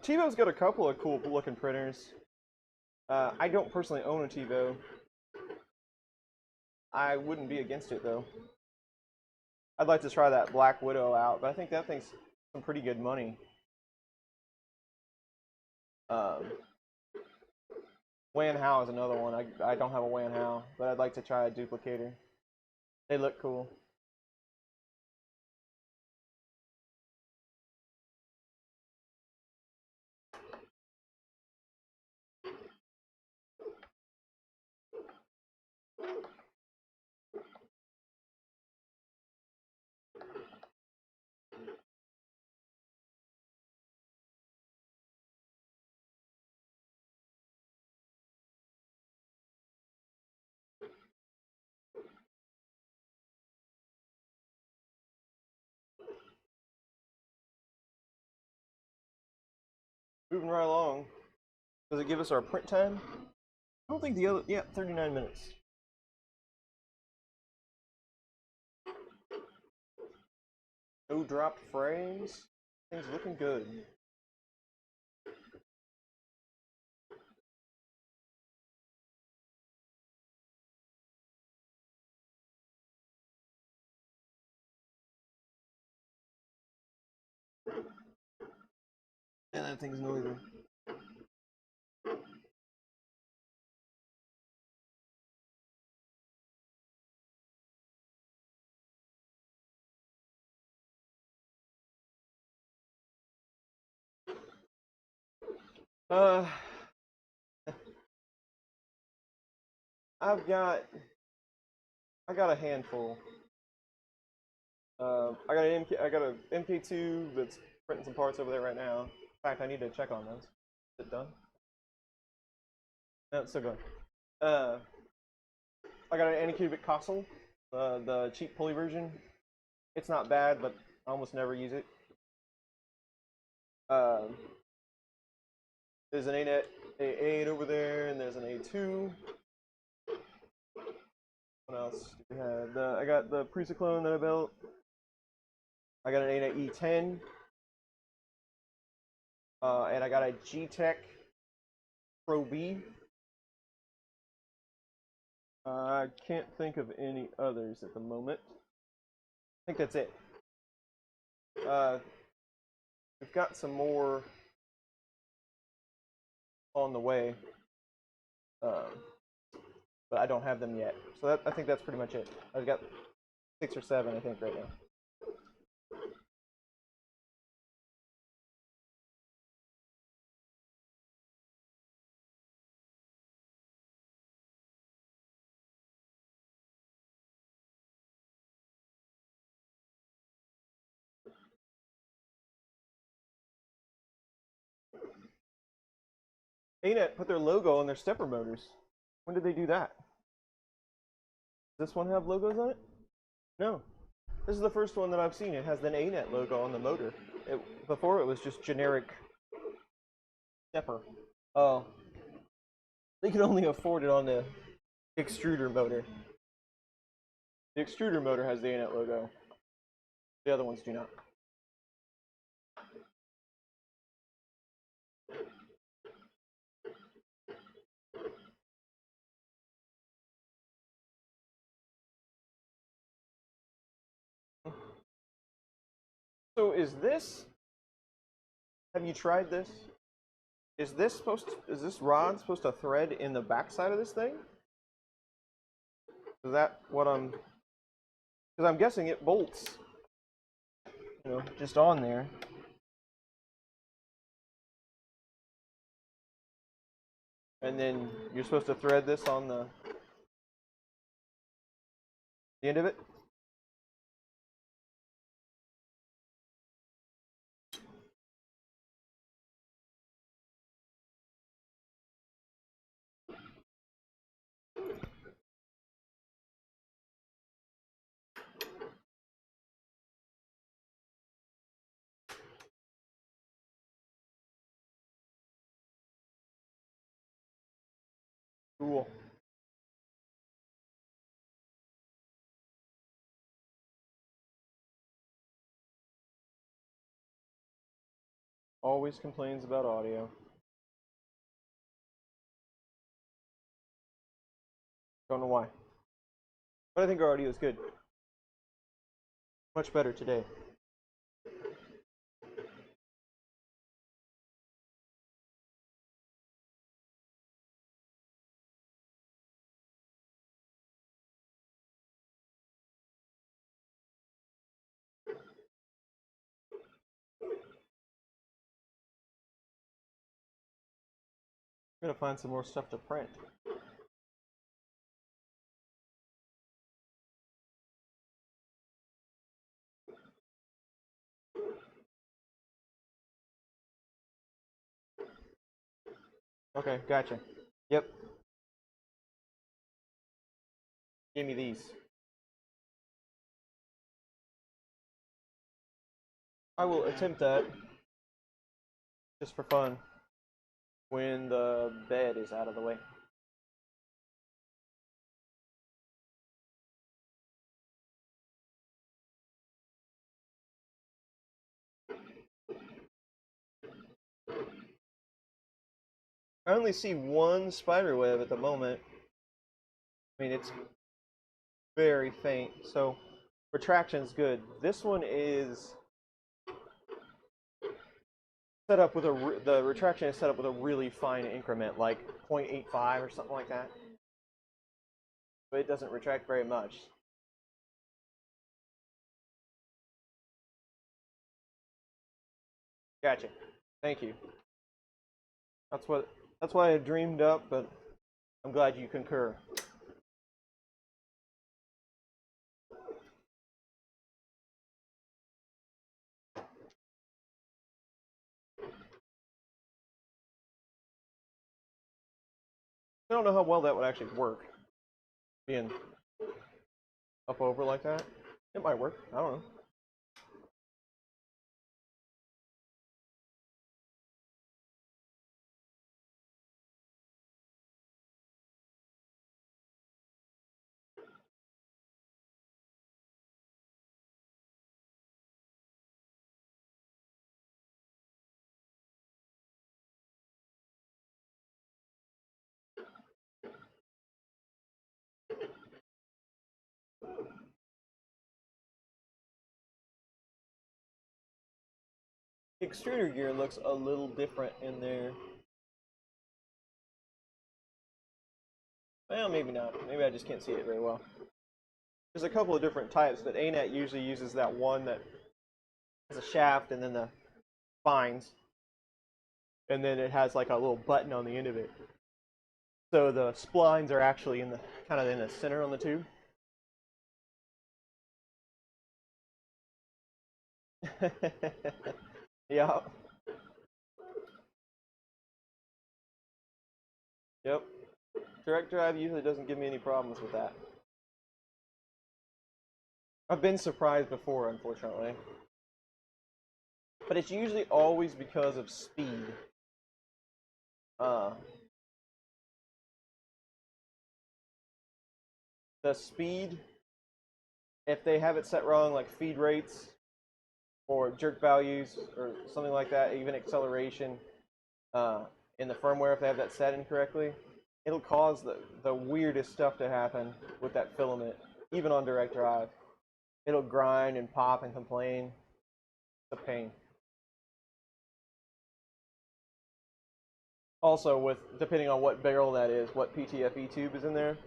TiVo's got a couple of cool looking printers. I don't personally own a TiVo. I wouldn't be against it though. I'd like to try that Black Widow out, but I think that thing's some pretty good money. Wan Hao is another one. I don't have a Wan Hao, but I'd like to try a duplicator. They look cool. Moving right along. Does it give us our print time? I don't think the other, yeah, 39 minutes. No dropped frames. Things looking good. And that thing's noisy. Uh, I got a handful. I got an MK2 that's printing some parts over there right now. In fact, I need to check on those. Is it done? No, it's still going. I got an Anycubic Castle, the cheap pulley version. It's not bad, but I almost never use it. There's an ANET A8 over there, and there's an A2. What else do we have? I got the Prusa that I built. I got an ANET E10. And I got a G-Tech Pro B. I can't think of any others at the moment. I think that's it. We've got some more on the way, but I don't have them yet. So I think that's pretty much it. I've got 6 or 7, I think, right now. ANET put their logo on their stepper motors. When did they do that? Does this one have logos on it? No. This is the first one that I've seen. It has the ANET logo on the motor. Before it was just generic stepper. Oh. They could only afford it on the extruder motor. The extruder motor has the ANET logo. The other ones do not. So is this, have you tried this? Is this rod supposed to thread in the back side of this thing? Is that what because I'm guessing it bolts, just on there. And then you're supposed to thread this on the end of it? Cool. Always complains about audio. Don't know why. But I think our audio is good. Much better today. I'm gonna find some more stuff to print. Okay, gotcha. Yep. Give me these. I will attempt that just for fun when the bed is out of the way. I only see one spider web at the moment. I mean, it's very faint, so retraction is good. This one is set up with the retraction is set up with a really fine increment, like 0.85 or something like that. But it doesn't retract very much. Gotcha. Thank you. That's why I dreamed up, but I'm glad you concur. I don't know how well that would actually work. Being up over like that. It might work. I don't know. The extruder gear looks a little different in there. Well, maybe not. Maybe I just can't see it very well. There's a couple of different types, but ANET usually uses that one that has a shaft and then the spines. And then it has like a little button on the end of it. So the splines are actually in the kind of in the center on the tube. Yeah. Yep. Direct drive usually doesn't give me any problems with that. I've been surprised before, unfortunately. But it's usually always because of speed. The speed, if they have it set wrong, like feed rates or jerk values or something like that, even acceleration in the firmware, if they have that set incorrectly, it'll cause the weirdest stuff to happen with that filament, even on direct drive. It'll grind and pop and complain. It's a pain. Also, with depending on what barrel that is, what PTFE tube is in there,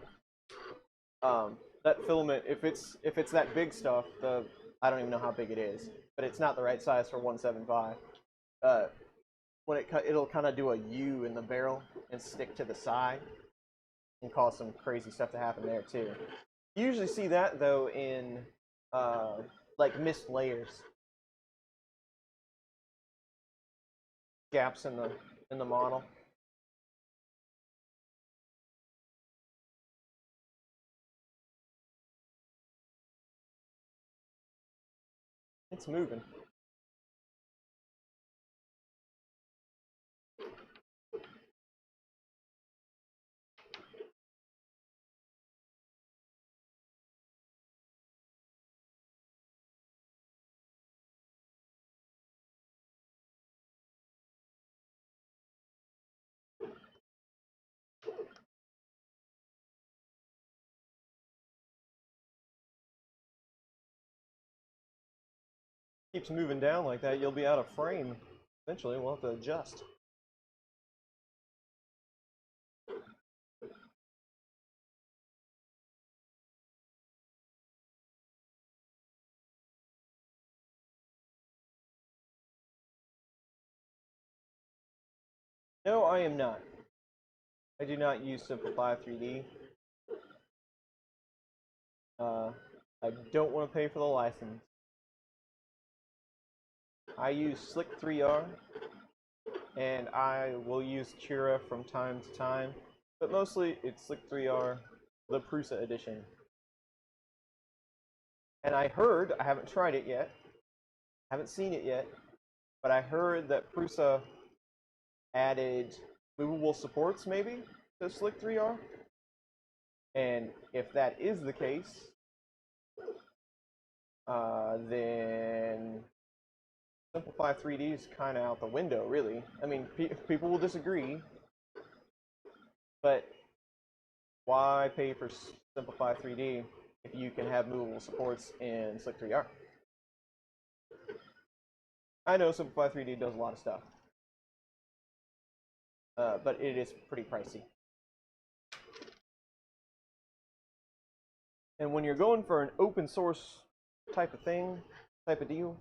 that filament, if it's that big stuff, I don't even know how big it is, but it's not the right size for 175. When it'll kind of do a U in the barrel and stick to the side, and cause some crazy stuff to happen there too. You usually see that though in like missed layers, gaps in the model. It's moving. Keeps moving down like that, you'll be out of frame. Eventually, we'll have to adjust. No, I am not. I do not use Simplify 3D. I don't want to pay for the license. I use Slick 3R, and I will use Cura from time to time, but mostly it's Slick 3R, the Prusa edition. And I heard, I haven't tried it yet, haven't seen it yet, but I heard that Prusa added movable supports maybe to Slick 3R. And if that is the case, then Simplify 3D is kind of out the window, really. I mean, people will disagree, but why pay for Simplify 3D if you can have movable supports in Slick 3R? I know Simplify 3D does a lot of stuff, but it is pretty pricey. And when you're going for an open source type of thing, type of deal,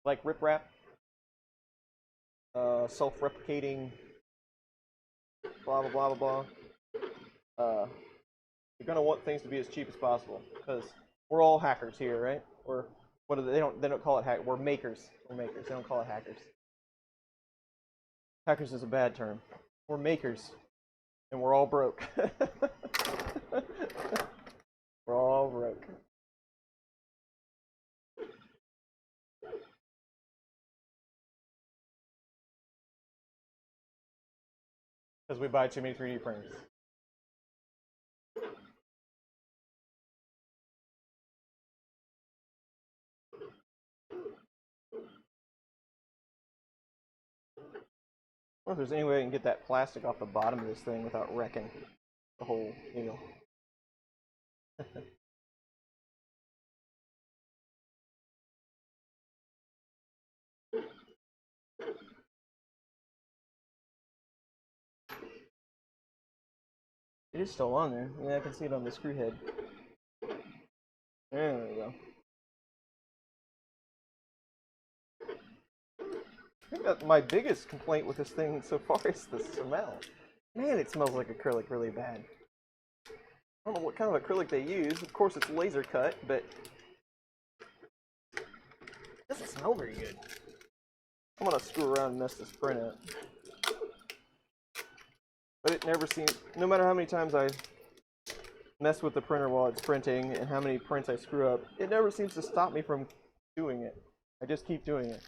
like riprap, self-replicating, blah blah blah blah blah, you're gonna want things to be as cheap as possible because we're all hackers here, right? Or what are they don't call it hack. We're makers. We're makers. They don't call it hackers. Hackers is a bad term. We're makers, and we're all broke. We're all broke. Because we buy too many 3D printers. I wonder if there's any way I can get that plastic off the bottom of this thing without wrecking the whole deal. It is still on there. Yeah, I can see it on the screw head. There we go. I think that my biggest complaint with this thing so far is the smell. Man, it smells like acrylic really bad. I don't know what kind of acrylic they use. Of course, it's laser cut, but it doesn't smell very good. I'm gonna screw around and mess this print up. But it never seems, no matter how many times I mess with the printer while it's printing and how many prints I screw up, it never seems to stop me from doing it. I just keep doing it.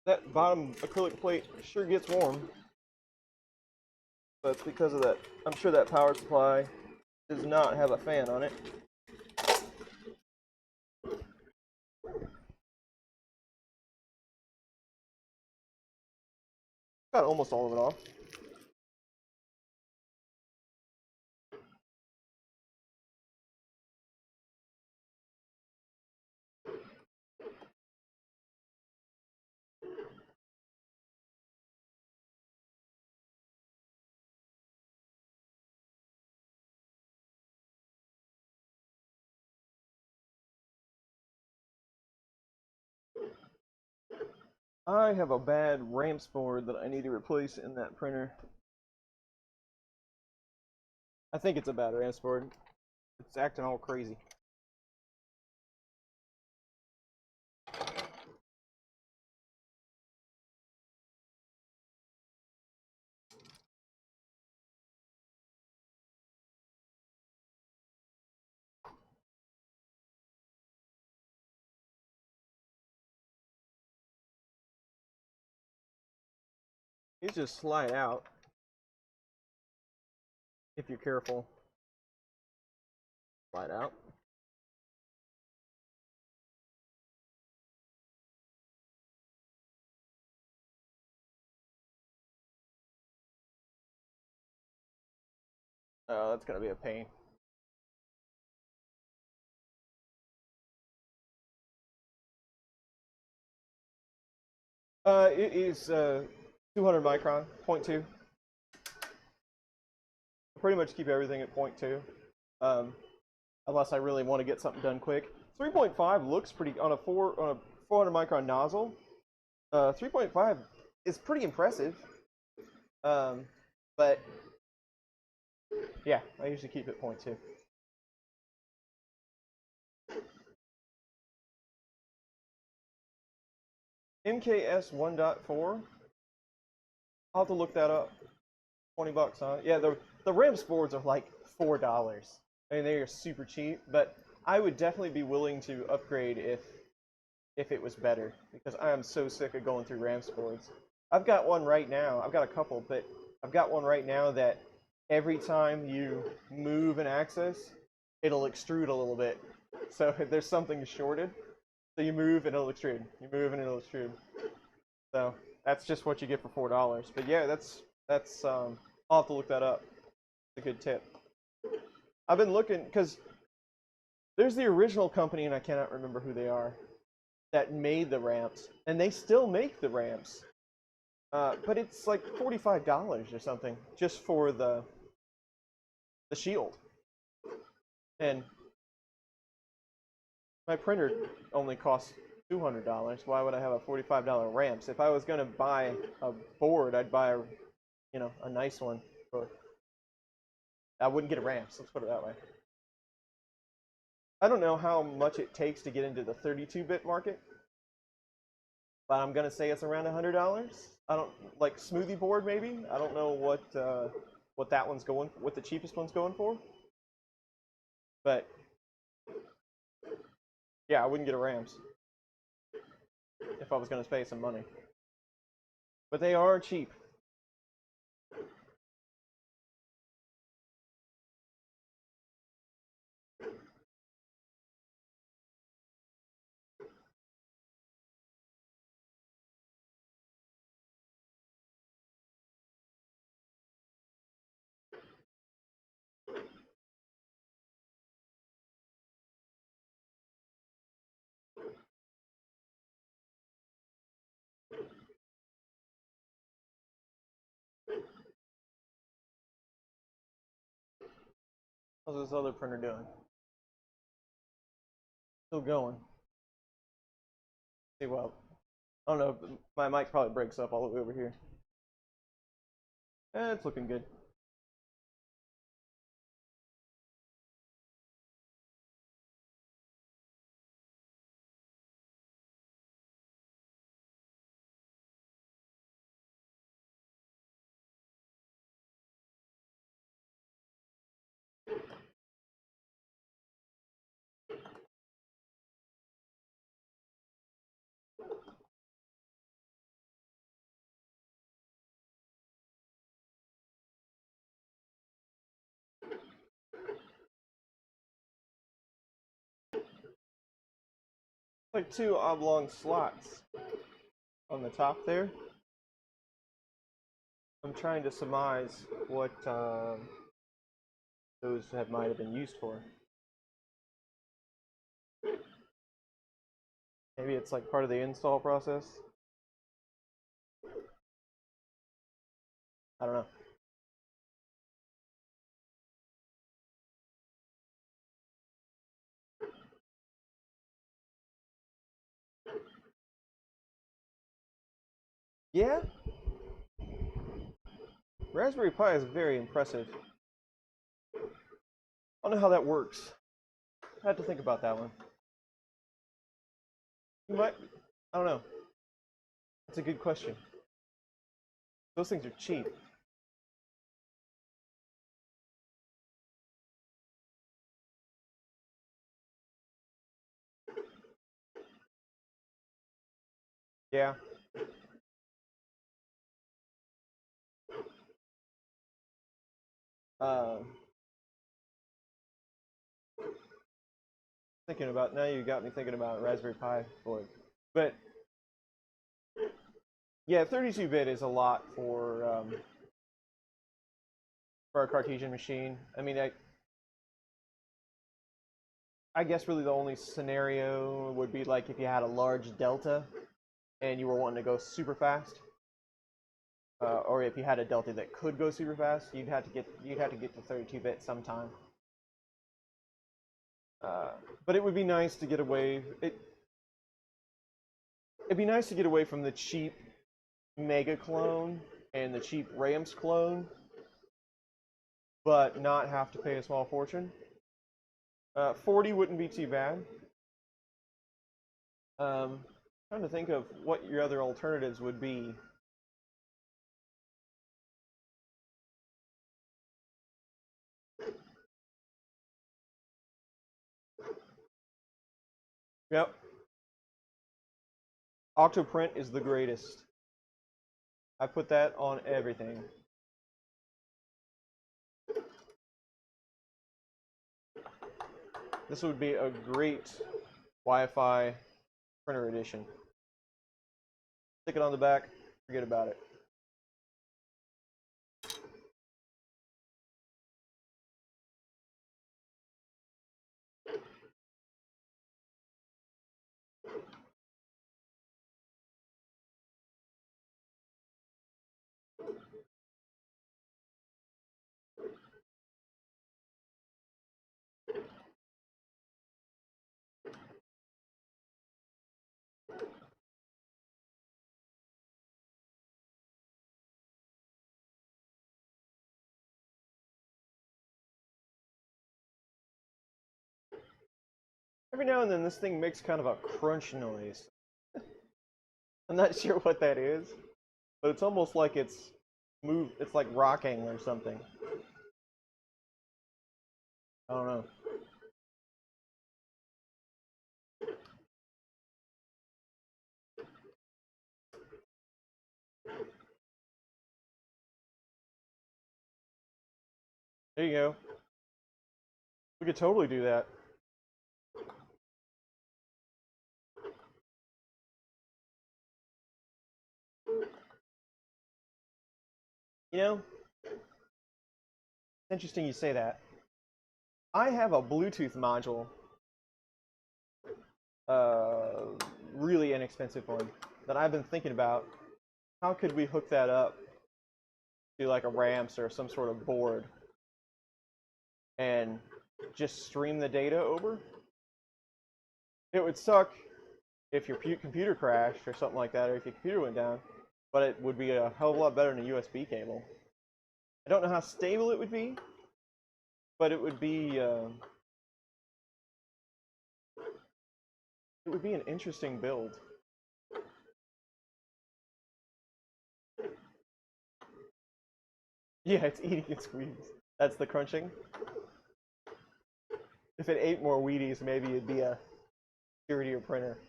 That bottom acrylic plate sure gets warm. But it's because of that. I'm sure that power supply does not have a fan on it. Got almost all of it off. I have a bad ramps board that I need to replace in that printer. I think it's a bad ramps board. It's acting all crazy. These just slide out if you're careful. Slide out. Oh, that's gonna be a pain. It is 200 micron, 0.2. Pretty much keep everything at 0.2, unless I really want to get something done quick. 3.5 looks pretty on a 400 micron nozzle. 3.5 is pretty impressive, but yeah, I usually keep it 0.2. MKS 1.4. I'll have to look that up. 20 bucks, huh? Yeah, the RIMS boards are like $4. I mean, they are super cheap, but I would definitely be willing to upgrade if it was better, because I am so sick of going through RAMS boards. I've got one right now. I've got a couple, but I've got one right now that every time you move an axis, it'll extrude a little bit. So there's something shorted. So you move and it'll extrude. You move and it'll extrude. So that's just what you get for $4. But yeah, that's I'll have to look that up. It's a good tip. I've been looking because there's the original company, and I cannot remember who they are, that made the ramps, and they still make the ramps. But it's like $45 or something just for the shield. And my printer only costs $200. Why would I have a $45 ramps? If I was going to buy a board, I'd buy a nice one. But I wouldn't get a ramps. Let's put it that way. I don't know how much it takes to get into the 32-bit market, but I'm gonna say it's around $100. I don't like smoothie board maybe. I don't know what that one's going, what the cheapest one's going for. But yeah, I wouldn't get a Rams if I was gonna pay some money. But they are cheap. How's this other printer doing? Still going. See, well, I don't know. My mic probably breaks up all the way over here. It's looking good. Like two oblong slots on the top there. I'm trying to surmise what those might have been used for. Maybe it's like part of the install process. I don't know. Yeah? Raspberry Pi is very impressive. I don't know how that works. I had to think about that one. You might, I don't know. That's a good question. Those things are cheap. Yeah. Thinking about, now you got me thinking about Raspberry Pi board. But yeah, 32-bit is a lot for for a Cartesian machine. I mean, I guess really the only scenario would be like if you had a large delta and you were wanting to go super fast, or if you had a delta that could go super fast, you'd have to get to 32-bit sometime. But it would be nice to get away. It'd be nice to get away from the cheap Mega clone and the cheap Rams clone, but not have to pay a small fortune. 40 wouldn't be too bad. Trying to think of what your other alternatives would be. Yep. Octoprint is the greatest. I put that on everything. This would be a great Wi-Fi printer edition. Stick it on the back, forget about it. Every now and then this thing makes kind of a crunch noise. I'm not sure what that is, but it's almost like it's like rocking or something. I don't know. There you go. We could totally do that. You know, it's interesting you say that. I have a Bluetooth module, really inexpensive one, that I've been thinking about. How could we hook that up to like a ramps or some sort of board and just stream the data over? It would suck if your computer crashed or something like that, or if your computer went down, but it would be a hell of a lot better than a USB cable. I don't know how stable it would be, but it would be an interesting build. Yeah, it's eating its Wheaties. That's the crunching. If it ate more Wheaties, maybe it'd be a sturdier printer.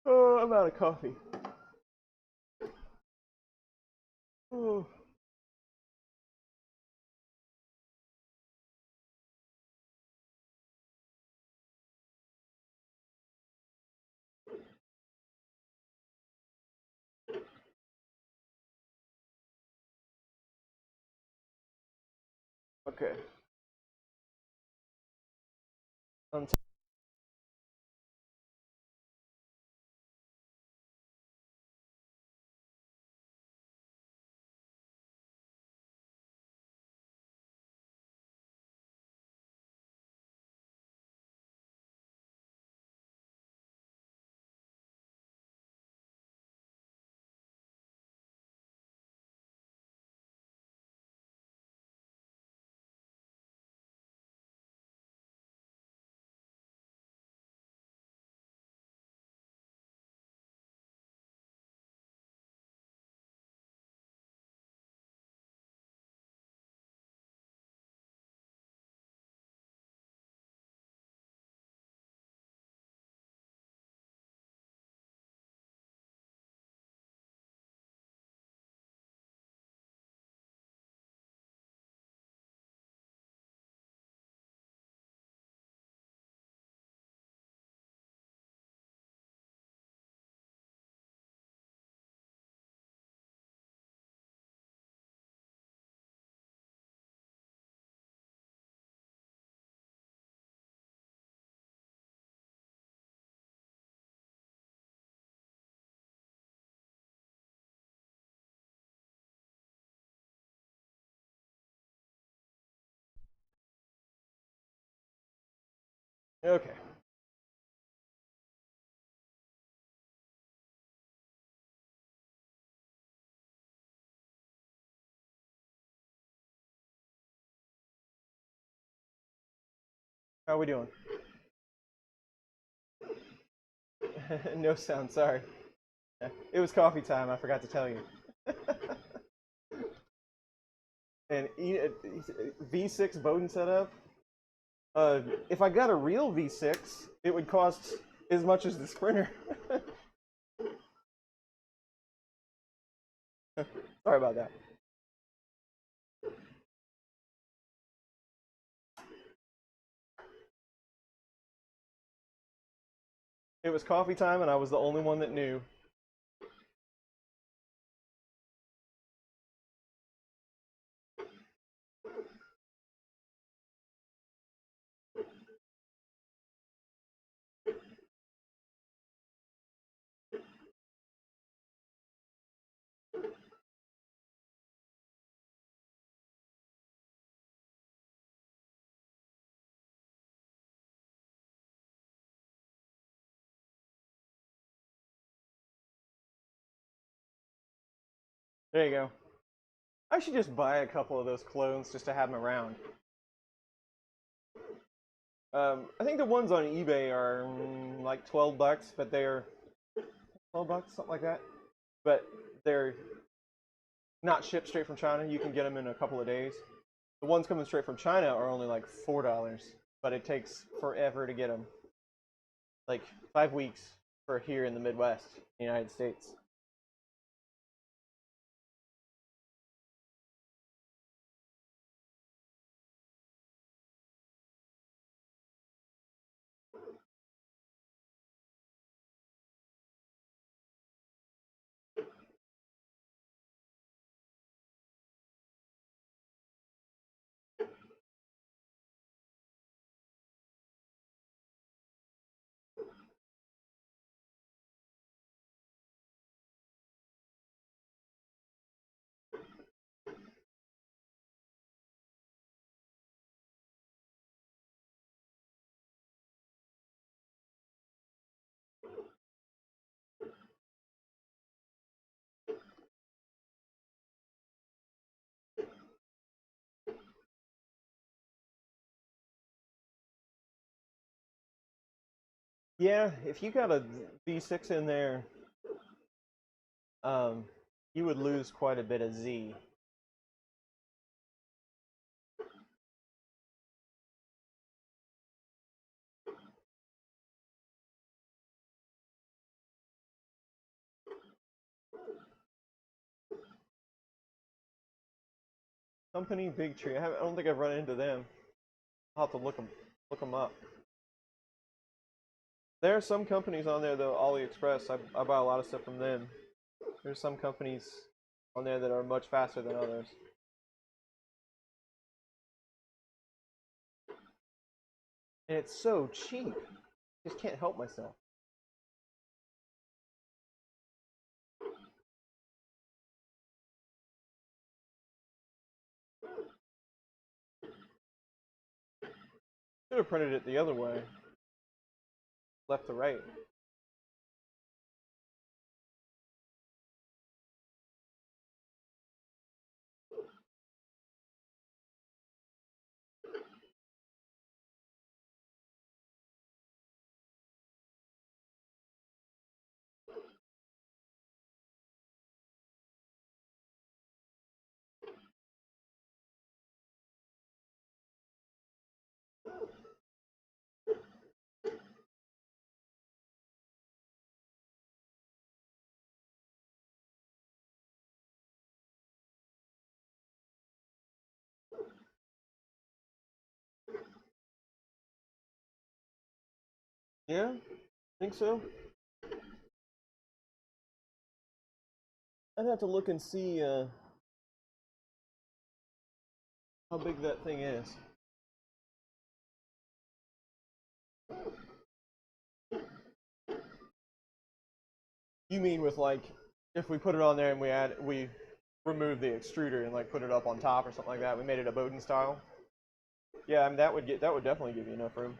Oh, I'm out of coffee. Oh. Okay. Okay. How are we doing? No sound, sorry. It was coffee time, I forgot to tell you. And V6 Bowden setup, if I got a real V6, it would cost as much as the Sprinter. Sorry about that. It was coffee time and I was the only one that knew. There you go. I should just buy a couple of those clones just to have them around. I think the ones on eBay are like $12, but they're $12, something like that. But they're not shipped straight from China. You can get them in a couple of days. The ones coming straight from China are only like $4, but it takes forever to get them. Like 5 weeks for here in the Midwest, United States. Yeah, if you got a V6 in there, you would lose quite a bit of Z. Company Big Tree. I don't think I've run into them. I'll have to look them up. There are some companies on there though. AliExpress. I buy a lot of stuff from them. There's some companies on there that are much faster than others. And it's so cheap. Just can't help myself. Should have printed it the other way. Left to right. Yeah, think so. I'd have to look and see how big that thing is. You mean with like, if we put it on there and we remove the extruder and like put it up on top or something like that, we made it a Bowden style? Yeah, I mean that would definitely give you enough room.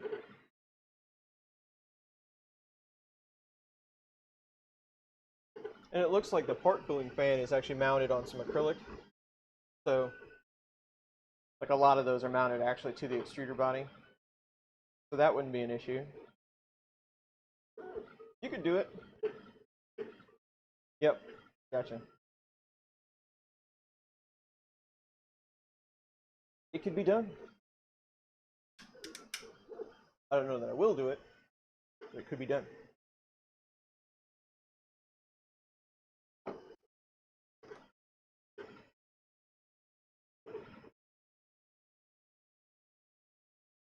And it looks like the part cooling fan is actually mounted on some acrylic. So, like a lot of those are mounted actually to the extruder body. So that wouldn't be an issue. You could do it. Yep, gotcha. It could be done. I don't know that I will do it, but it could be done.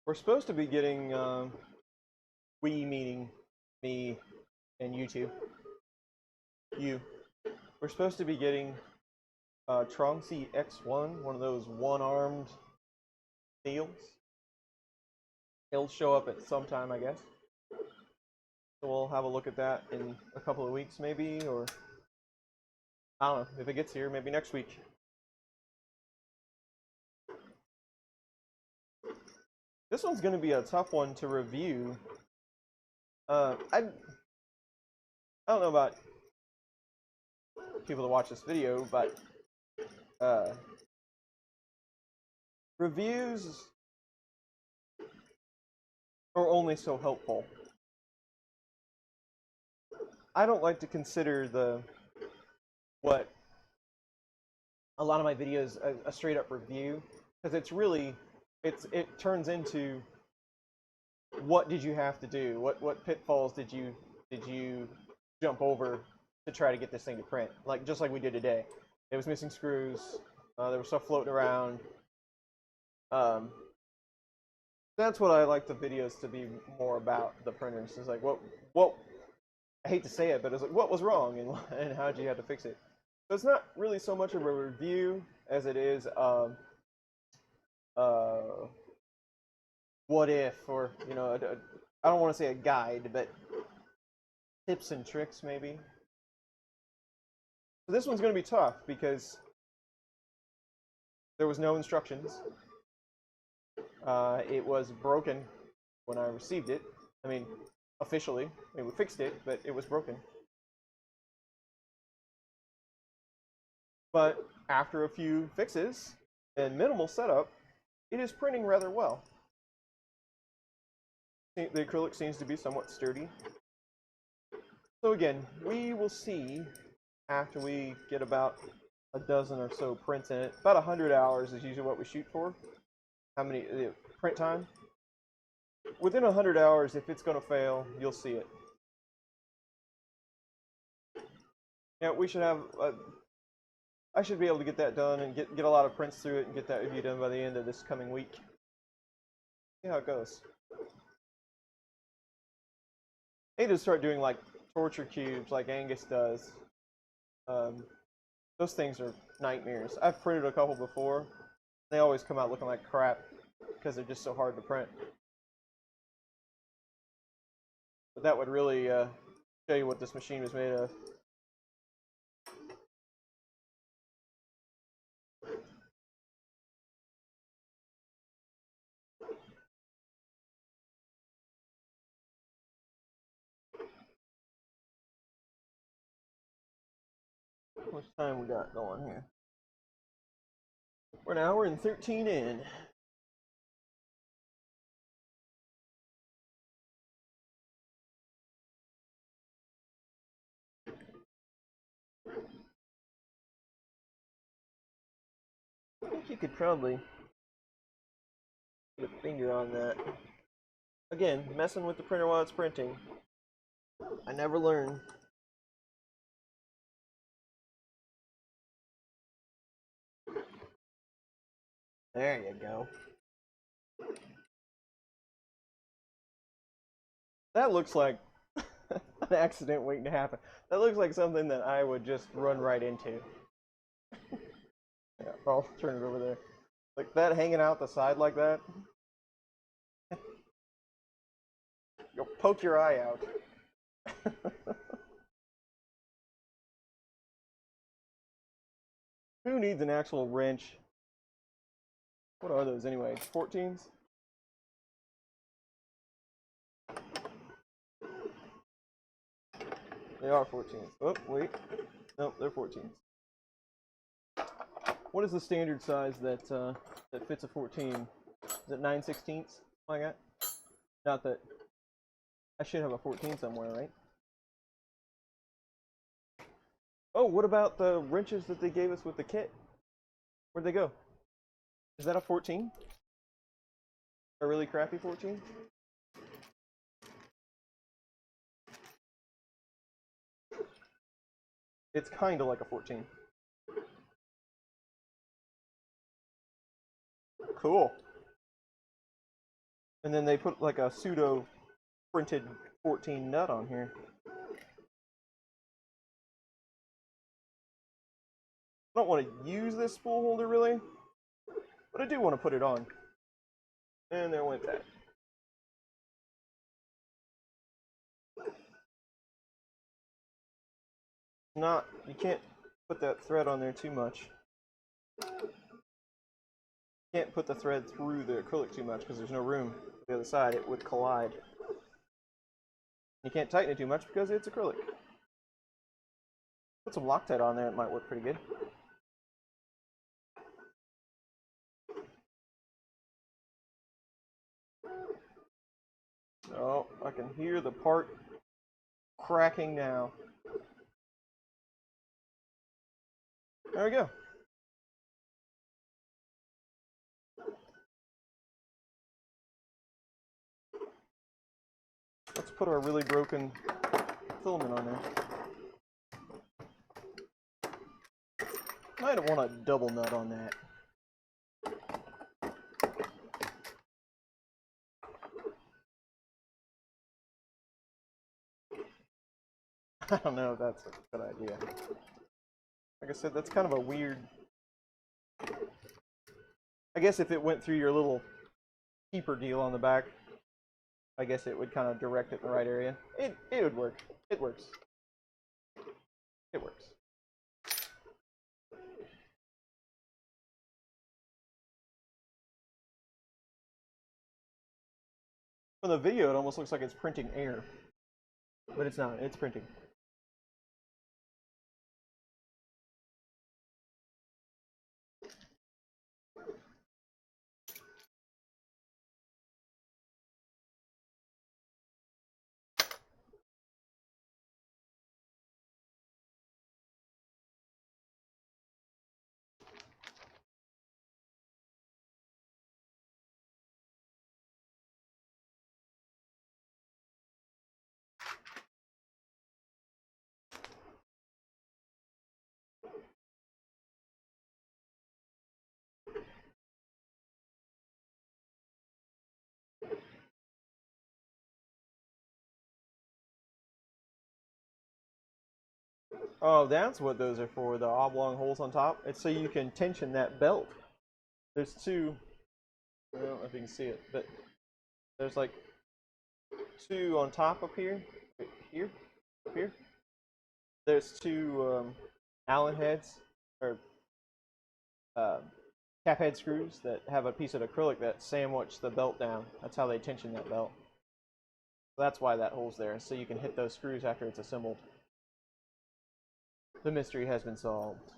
We're supposed to be getting, we meaning me and YouTube. We're supposed to be getting Tronxy X1, one of those one-armed seals. It'll show up at some time, I guess. So we'll have a look at that in a couple of weeks, maybe, or I don't know, if it gets here, maybe next week. This one's going to be a tough one to review. I don't know about people that watch this video, but reviews are only so helpful. I don't like to consider what a lot of my videos a straight up review, because it's really it turns into what did you have to do, what pitfalls did you jump over to try to get this thing to print, like just like we did today. It was missing screws, there was stuff floating around. That's what I like the videos to be more about, the printers. It's like what I hate to say it, but it's like what was wrong and how did you have to fix it. So it's not really so much of a review as it is what if, or you know, I don't want to say a guide, but tips and tricks maybe. So this one's going to be tough because there was no instructions. It was broken when I received it. I mean, officially, we fixed it, but it was broken. But after a few fixes and minimal setup, it is printing rather well. The acrylic seems to be somewhat sturdy. So again, we will see after we get about a dozen or so prints in it. About 100 hours is usually what we shoot for. How many print time? Within 100 hours, if it's going to fail, you'll see it. Yeah, we should have. I should be able to get that done and get a lot of prints through it and get that review done by the end of this coming week. See how it goes. I need to start doing like torture cubes like Angus does. Those things are nightmares. I've printed a couple before. They always come out looking like crap because they're just so hard to print. But that would really show you what this machine was made of. How much time we got going here? We're an hour and 13 in. I think you could probably put a finger on that. Again, messing with the printer while it's printing. I never learn. There you go. That looks like an accident waiting to happen. That looks like something that I would just run right into. Yeah, I'll turn it over there. Like that hanging out the side like that. You'll poke your eye out. Who needs an actual wrench? What are those anyway? 14s? They are 14s. Oh, wait. Nope, they're 14s. What is the standard size that that fits a 14? Is it 9/16? Like that? Not that. I should have a 14 somewhere, right? Oh, what about the wrenches that they gave us with the kit? Where'd they go? Is that a 14? A really crappy 14? It's kind of like a 14. Cool. And then they put like a pseudo printed 14 nut on here. I don't want to use this spool holder really, but I do want to put it on. And there went that. Not, you can't put that thread on there too much. Can't put the thread through the acrylic too much because there's no room on the other side. It would collide. You can't tighten it too much because it's acrylic. Put some Loctite on there, it might work pretty good. Oh, I can hear the part cracking now. There we go. Let's put our really broken filament on there. I don't want a double nut on that. I don't know if that's a good idea. Like I said, that's kind of a weird... I guess if it went through your little keeper deal on the back, I guess it would kind of direct it in the right area. It would work. It works. It works. From the video, it almost looks like it's printing air. But it's not. It's printing. Oh, that's what those are for, the oblong holes on top. It's so you can tension that belt. There's two, I don't know if you can see it, but there's like two on top up here, here, up here. There's two Allen heads, or cap head screws that have a piece of acrylic that sandwich the belt down. That's how they tension that belt. So that's why that hole's there, so you can hit those screws after it's assembled. The mystery has been solved.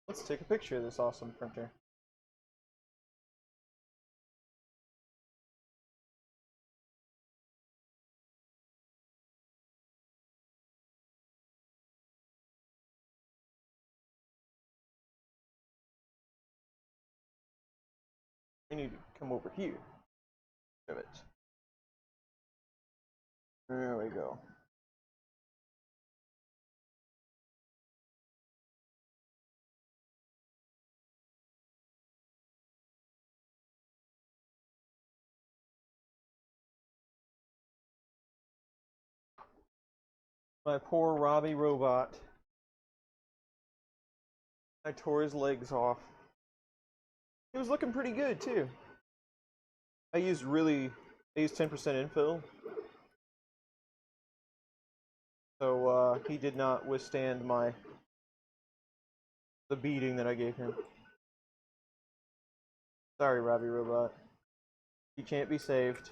Let's take a picture of this awesome printer. We need to come over here. Damn it. There we go. My poor Robbie robot. I tore his legs off. He was looking pretty good too. I used 10% infill. So he did not withstand the beating that I gave him. Sorry, Robbie Robot. You can't be saved.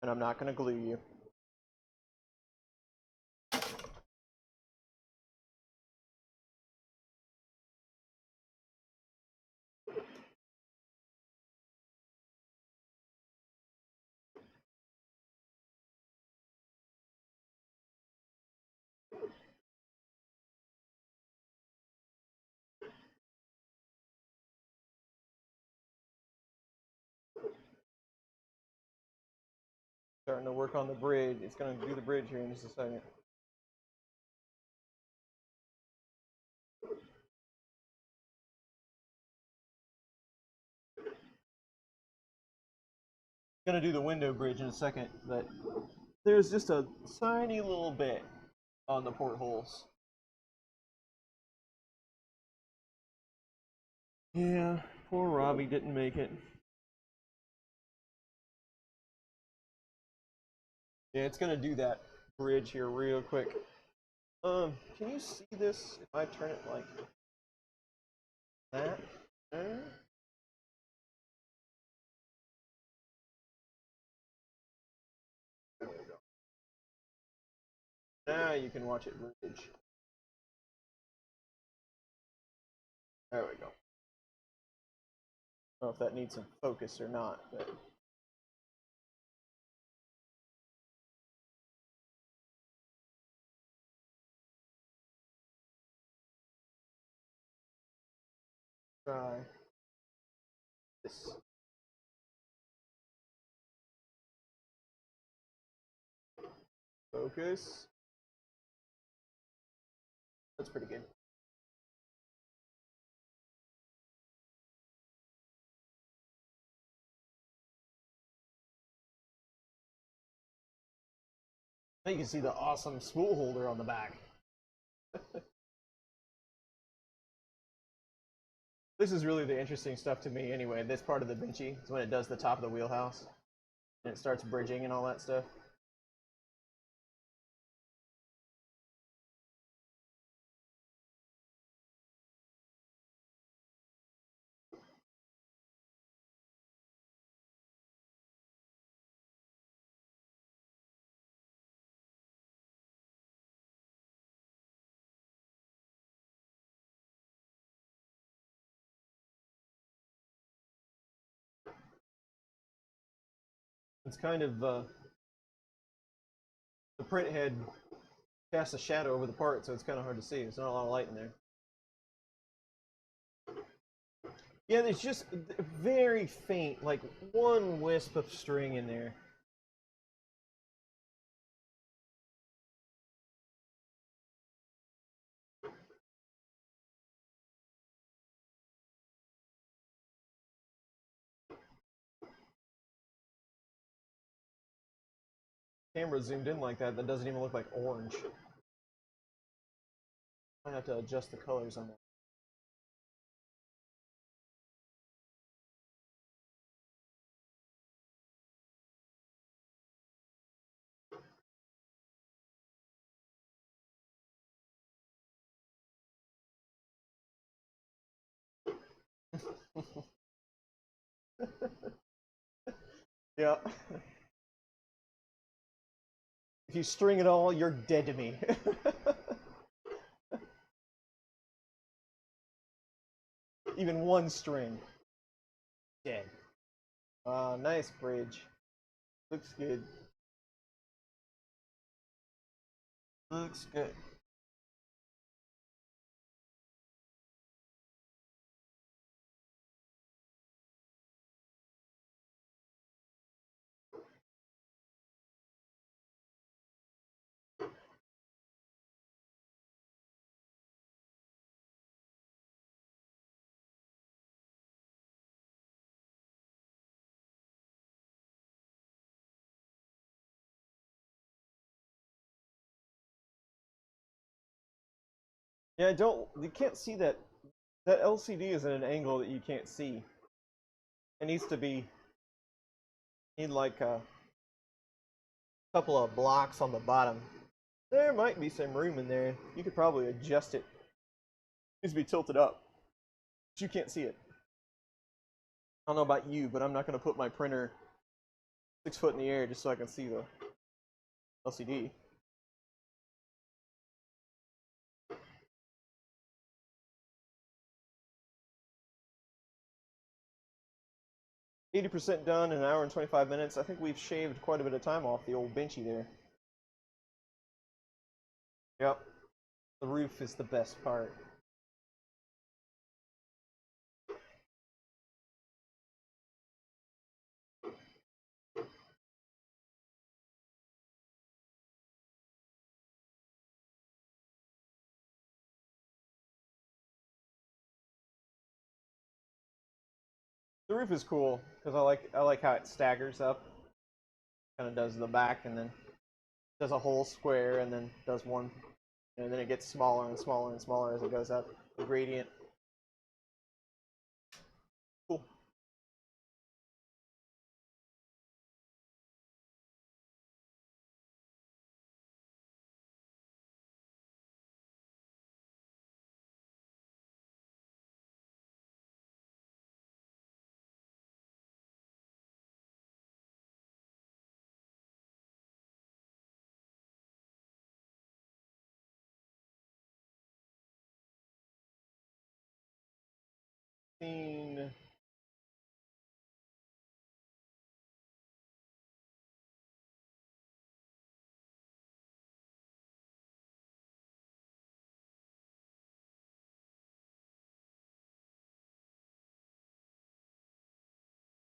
And I'm not gonna glue you. Starting to work on the bridge. It's gonna do the bridge here in just a second. Gonna do the window bridge in a second, but there's just a tiny little bit on the portholes. Yeah, poor Robbie didn't make it. Yeah, it's gonna do that bridge here real quick. Can you see this if I turn it like that? There? There we go. Now you can watch it bridge. There we go. I don't know if that needs some focus or not, but try this. Focus. That's pretty good. Now you can see the awesome spool holder on the back. This is really the interesting stuff to me anyway. This part of the Benchy is when it does the top of the wheelhouse and it starts bridging and all that stuff. It's kind of the print head casts a shadow over the part, so it's kind of hard to see. There's not a lot of light in there. Yeah, there's just very faint, like one wisp of string in there. Camera zoomed in like that, that doesn't even look like orange. I have to adjust the colors on that. Yeah. If you string it all, you're dead to me. Even one string. Dead. Nice bridge. Looks good. Looks good. Yeah, you can't see that. That LCD is at an angle that you can't see. It needs to be, need like a couple of blocks on the bottom. There might be some room in there. You could probably adjust it. It needs to be tilted up, but you can't see it. I don't know about you, but I'm not going to put my printer 6 foot in the air just so I can see the LCD. 80% done in an hour and 25 minutes. I think we've shaved quite a bit of time off the old benchy there. Yep. The roof is the best part. The roof is cool because I like how it staggers up. Kind of does the back and then does a whole square and then does one, and then it gets smaller and smaller and smaller as it goes up. The gradient. Cool. Scene.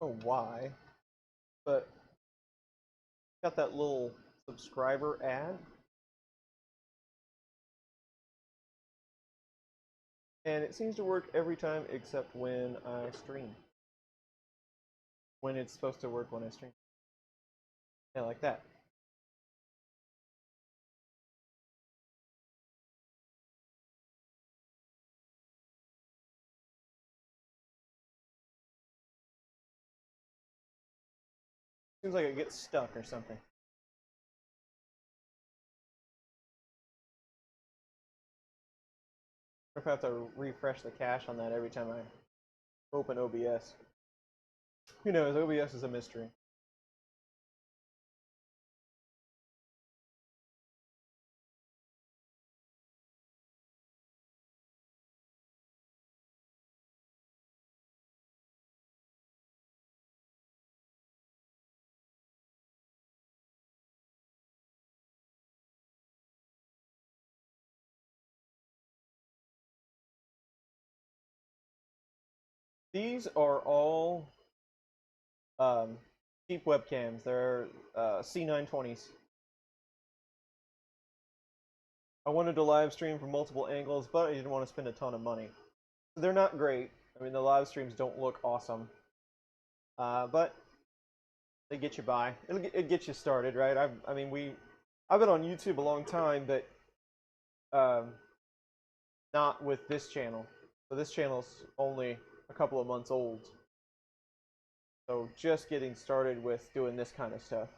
Oh, why? But got that little subscriber ad, and it seems to work every time except when I stream. When it's supposed to work when I stream. Yeah, like that. Seems like it gets stuck or something. If I have to refresh the cache on that every time I open OBS. Who knows? OBS is a mystery. These are all cheap webcams. They're C920s. I wanted to live stream from multiple angles, but I didn't want to spend a ton of money. They're not great. I mean, the live streams don't look awesome, but they get you by. It gets you started, right? I've been on YouTube a long time, but not with this channel. So this channel's only a couple of months old. So just getting started with doing this kind of stuff.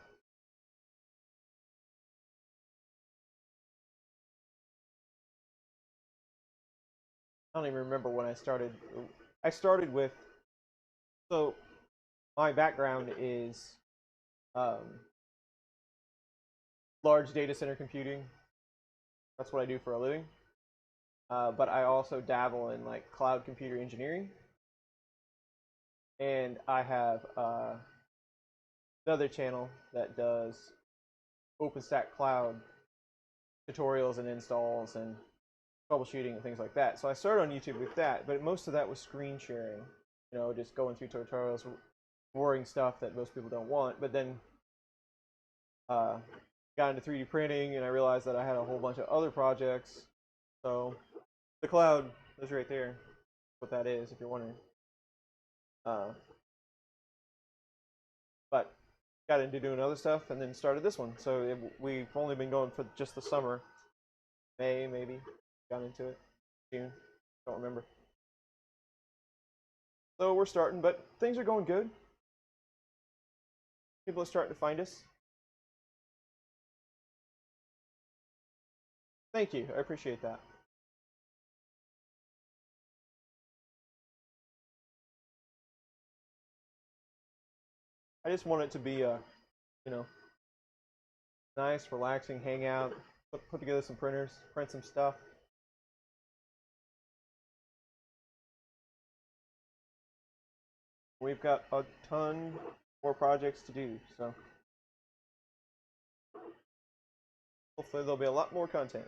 I don't even remember when I started. I started with, so my background is large data center computing. That's what I do for a living. But I also dabble in like cloud computer engineering. And I have another channel that does OpenStack Cloud tutorials and installs and troubleshooting and things like that. So I started on YouTube with that, but most of that was screen sharing. You know, just going through tutorials, boring stuff that most people don't want. But then got into 3D printing, and I realized that I had a whole bunch of other projects. So the cloud is right there. What that is, if you're wondering. But got into doing other stuff, and then started this one. So we've only been going for just the summer. May maybe got into it. June. Don't remember. So we're starting, but things are going good. People are starting to find us. Thank you. I appreciate that. I just want it to be a, you know, nice, relaxing hangout. Put together some printers, print some stuff. We've got a ton more projects to do, so hopefully there'll be a lot more content.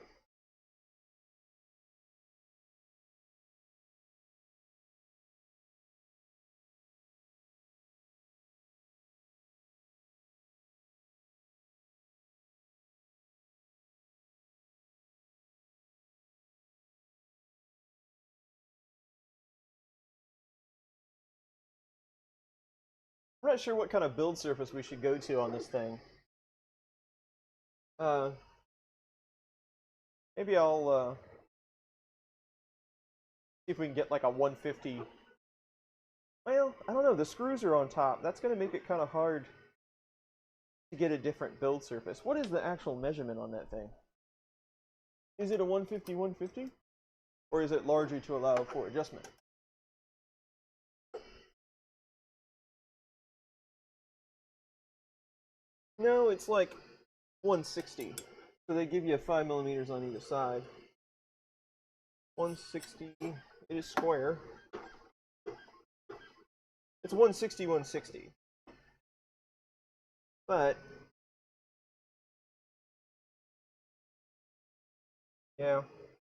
I'm not sure what kind of build surface we should go to on this thing. Maybe I'll see if we can get like a 150. Well, I don't know. The screws are on top. That's going to make it kind of hard to get a different build surface. What is the actual measurement on that thing? Is it a 150, 150? Or is it larger to allow for adjustment? No, it's like 160. So they give you 5 millimeters on either side. 160, it is square. It's 160, 160. But yeah,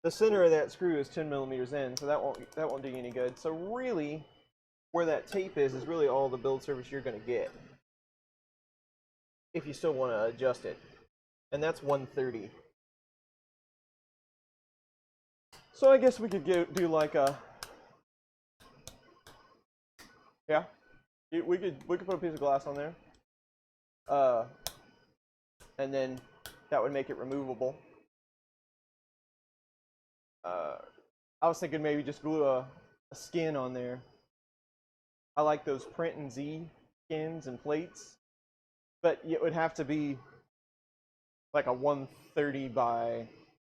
the center of that screw is 10 millimeters in, so that won't do you any good. So really, where that tape is really all the build surface you're going to get if you still want to adjust it, and that's 130. So I guess we could do like a we could put a piece of glass on there, and then that would make it removable. I was thinking maybe just glue a skin on there. I like those print and Z skins and plates, but it would have to be like a 130 by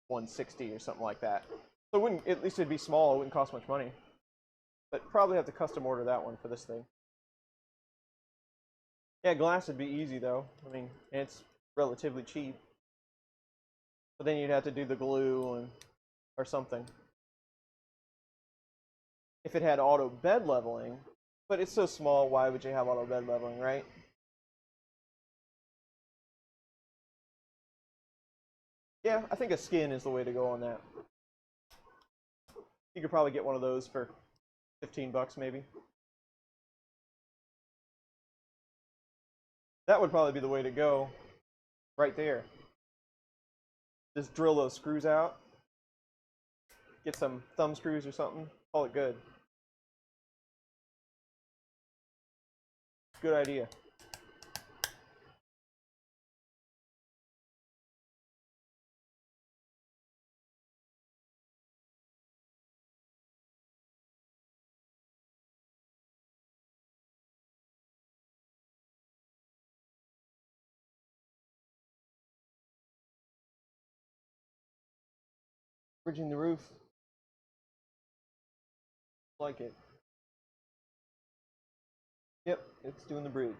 160 or something like that. So it wouldn't, at least it'd be small, it wouldn't cost much money. But probably have to custom order that one for this thing. Yeah, glass would be easy though. I mean, it's relatively cheap. But then you'd have to do the glue and or something. If it had auto bed leveling, but it's so small, why would you have auto bed leveling, right? Yeah, I think a skin is the way to go on that. You could probably get one of those for 15 bucks maybe. That would probably be the way to go right there. Just drill those screws out. Get some thumb screws or something. Call it good. Good idea. Bridging the roof. Like it. Yep, it's doing the bridge.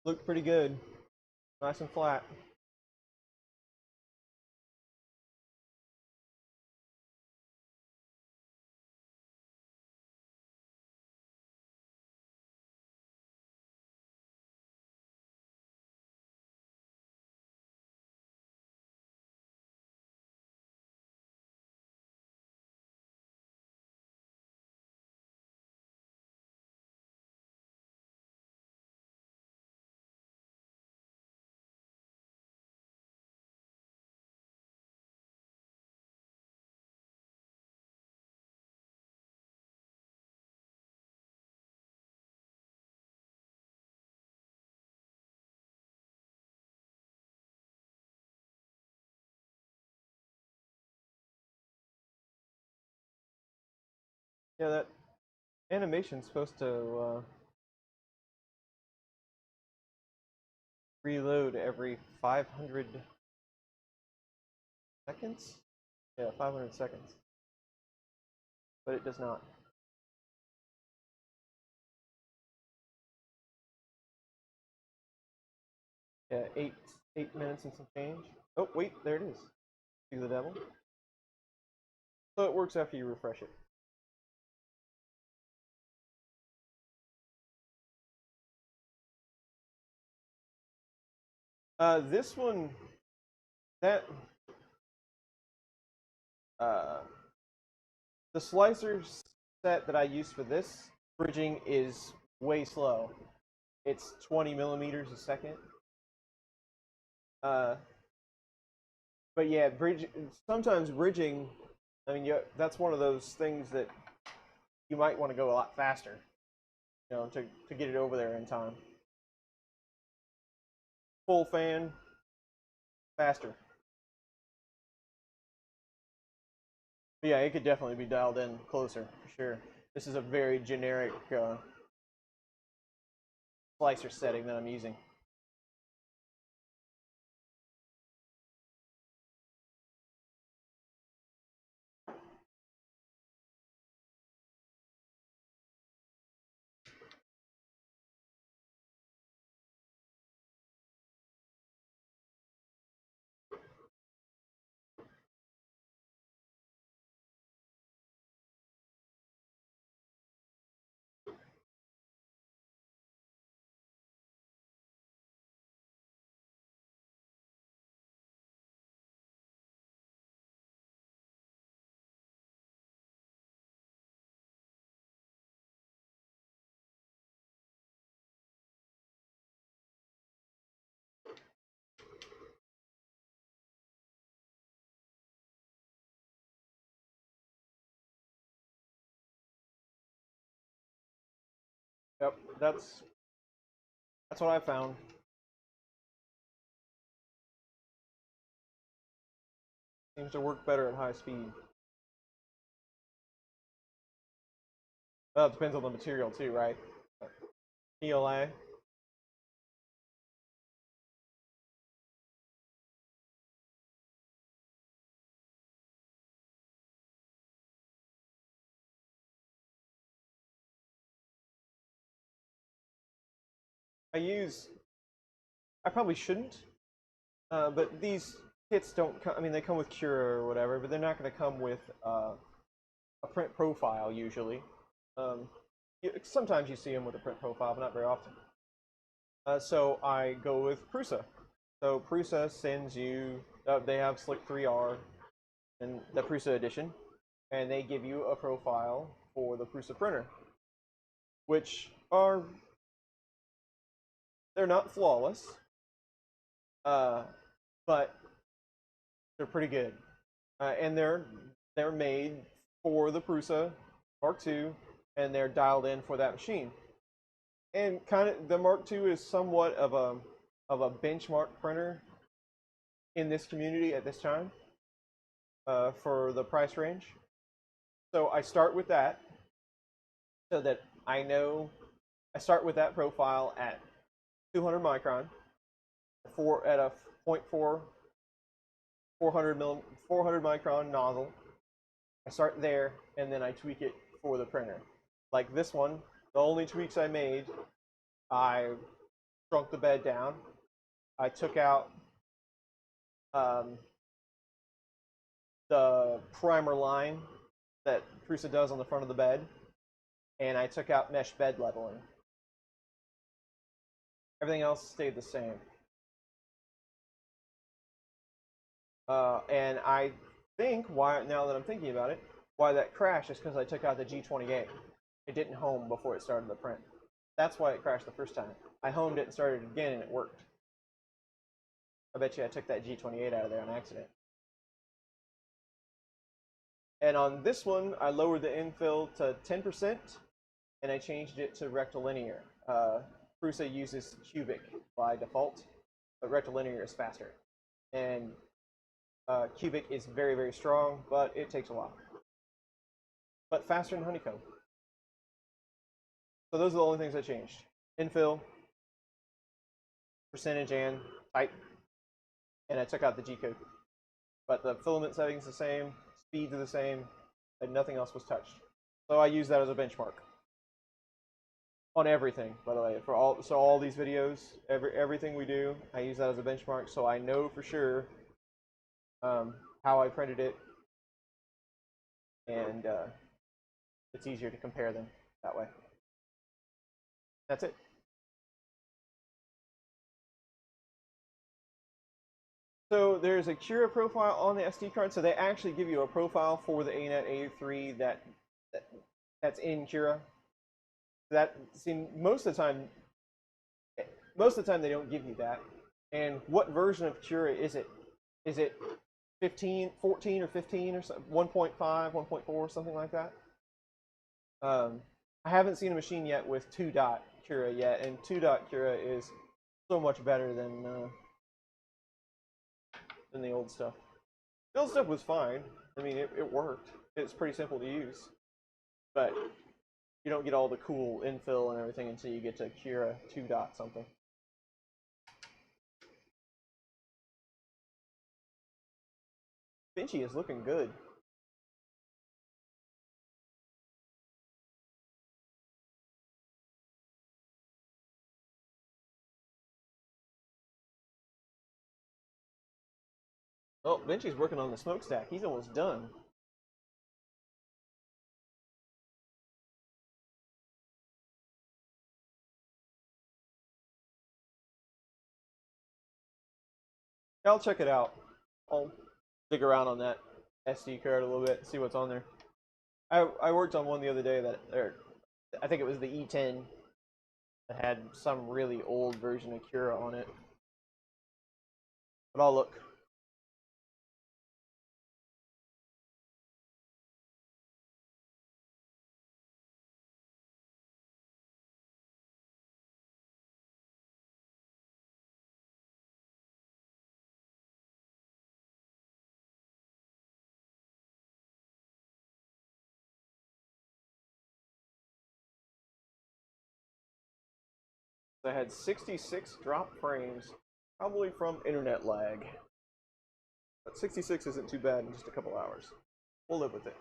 Looked pretty good. Nice and flat. Yeah, that animation's supposed to reload every 500 seconds? Yeah, 500 seconds. But it does not. Yeah, 8 minutes and some change. Oh, wait, there it is. See the devil? So it works after you refresh it. This one, that the slicer set that I use for this bridging is way slow. It's 20 millimeters a second. But yeah, sometimes bridging, I mean, that's one of those things that you might want to go a lot faster, to get it over there in time. Full fan, faster. But yeah, it could definitely be dialed in closer, for sure. This is a very generic slicer setting that I'm using. Yep, that's what I found. Seems to work better at high speed. Well, it depends on the material too, right? PLA. I probably shouldn't, but these kits don't come, I mean, they come with Cura or whatever, but they're not going to come with a print profile usually. Sometimes you see them with a print profile, but not very often. So I go with Prusa. So Prusa sends you, they have Slick 3R in the Prusa edition, and they give you a profile for the Prusa printer, which are, they're not flawless, but they're pretty good, and they're made for the Prusa Mark II, and they're dialed in for that machine. And kind of the Mark II is somewhat of a benchmark printer in this community at this time for the price range. So I start with that, so that I know I start with that profile at 200 micron, at a 0.4 400 micron nozzle. I start there, and then I tweak it for the printer. Like this one, the only tweaks I made, I shrunk the bed down. I took out the primer line that Prusa does on the front of the bed, and I took out mesh bed leveling. Everything else stayed the same. And I think why, now that I'm thinking about it, why that crashed is because I took out the G28. It didn't home before it started the print. That's why it crashed the first time. I homed it and started it again, and it worked. I bet you I took that G28 out of there on accident. And on this one, I lowered the infill to 10%, and I changed it to rectilinear. Prusa uses cubic by default, but rectilinear is faster. And cubic is very, very strong, but it takes a while. but faster than honeycomb. So those are the only things I changed. Infill, percentage, and type. And I took out the G-code. But the filament settings the same, speeds are the same, and nothing else was touched. So I use that as a benchmark. On everything, by the way, for all these videos, everything we do, I use that as a benchmark, so I know for sure how I printed it, and it's easier to compare them that way. That's it. So there's a Cura profile on the SD card, so they actually give you a profile for the ANET A3 that's in Cura. That most of the time they don't give you that. And what version of Cura is it? Is it 15, 14 or 15 or something? 1.5, 1.4, something like that? I haven't seen a machine yet with 2-dot Cura yet, and 2-dot Cura is so much better than the old stuff. The old stuff was fine. I mean, it worked. It's pretty simple to use, but you don't get all the cool infill and everything until you get to Cura 2-dot something. Benchy is looking good. Oh, Benchy's working on the smokestack. He's almost done. I'll check it out. I'll dig around on that SD card a little bit, see what's on there. I worked on one the other day that, I think it was the E10 that had some really old version of Cura on it. But I'll look. I had 66 drop frames, probably from internet lag. But 66 isn't too bad in just a couple hours. We'll live with it.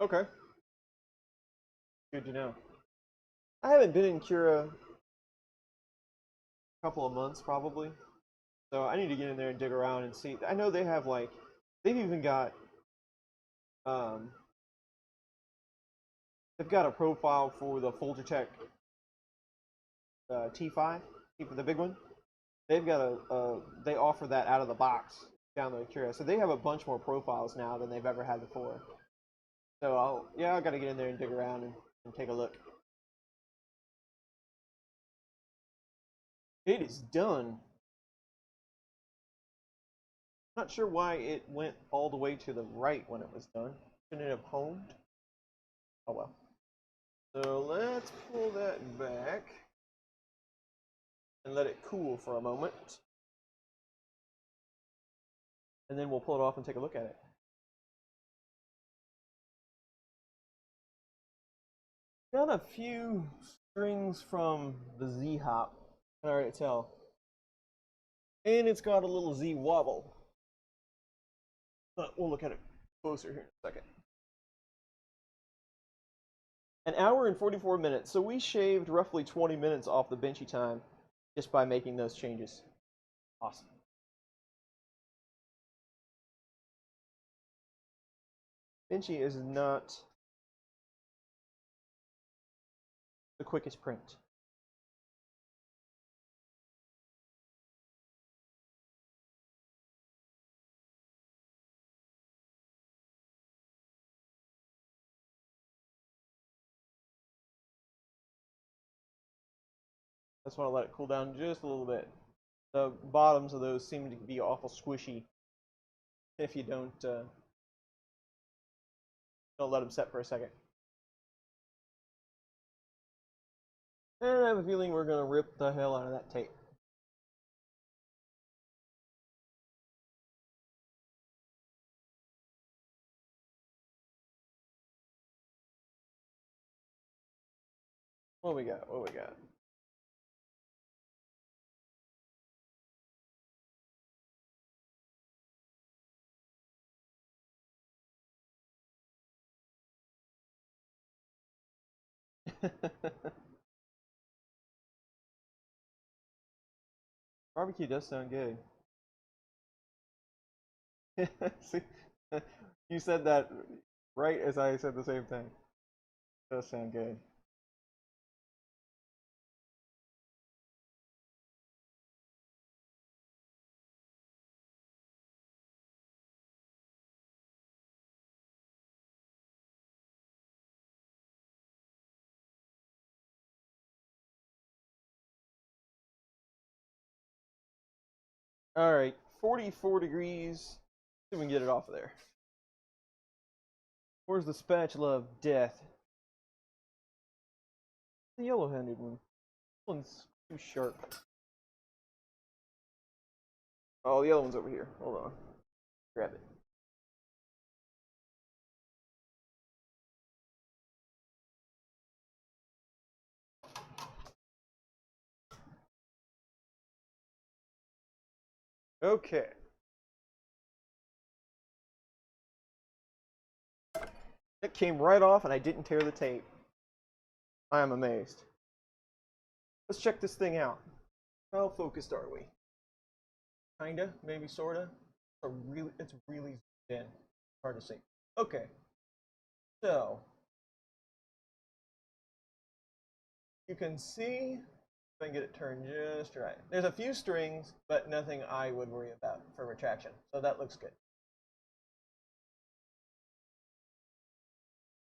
Okay. Good to know. I haven't been in Cura a couple of months, probably. So I need to get in there and dig around and see. I know they have, like, they've even got, they've got a profile for the Folgertech T5, the big one. They've got they offer that out of the box down the Cura. So they have a bunch more profiles now than they've ever had before. So I got to get in there and dig around and take a look. It is done. Not sure why it went all the way to the right when it was done. Shouldn't it have homed? Oh well. So let's pull that back and let it cool for a moment. And then we'll pull it off and take a look at it. Got a few strings from the Z hop, I can already tell. And it's got a little Z wobble. But we'll look at it closer here in a second. An hour and 44 minutes. So we shaved roughly 20 minutes off the benchy time just by making those changes. Awesome. Benchy is not the quickest print. I just want to let it cool down just a little bit. The bottoms of those seem to be awful squishy if you don't let them set for a second. And I have a feeling we're going to rip the hell out of that tape. What we got? What we got? Barbecue does sound good. See, you said that right as I said the same thing. It does sound good. All right, 44 degrees. See if we can get it off of there. Where's the spatula of death? The yellow-handed one. This one's too sharp. Oh, the other one's over here. Hold on. Grab it. Okay. It came right off and I didn't tear the tape. I am amazed. Let's check this thing out. How focused are we? Kinda, maybe sorta. It's really thin. Hard to see. Okay. So you can see if I can get it turned just right. There's a few strings, but nothing I would worry about for retraction. So that looks good.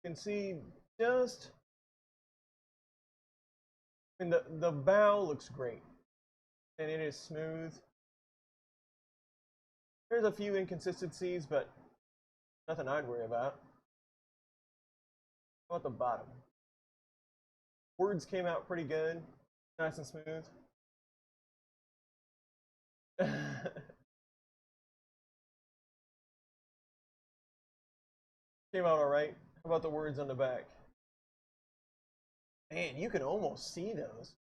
You can see just, I mean, the bow looks great, and it is smooth. There's a few inconsistencies, but nothing I'd worry about. How about the bottom? Words came out pretty good, nice and smooth. Came out all right. How about the words on the back? Man, you can almost see those.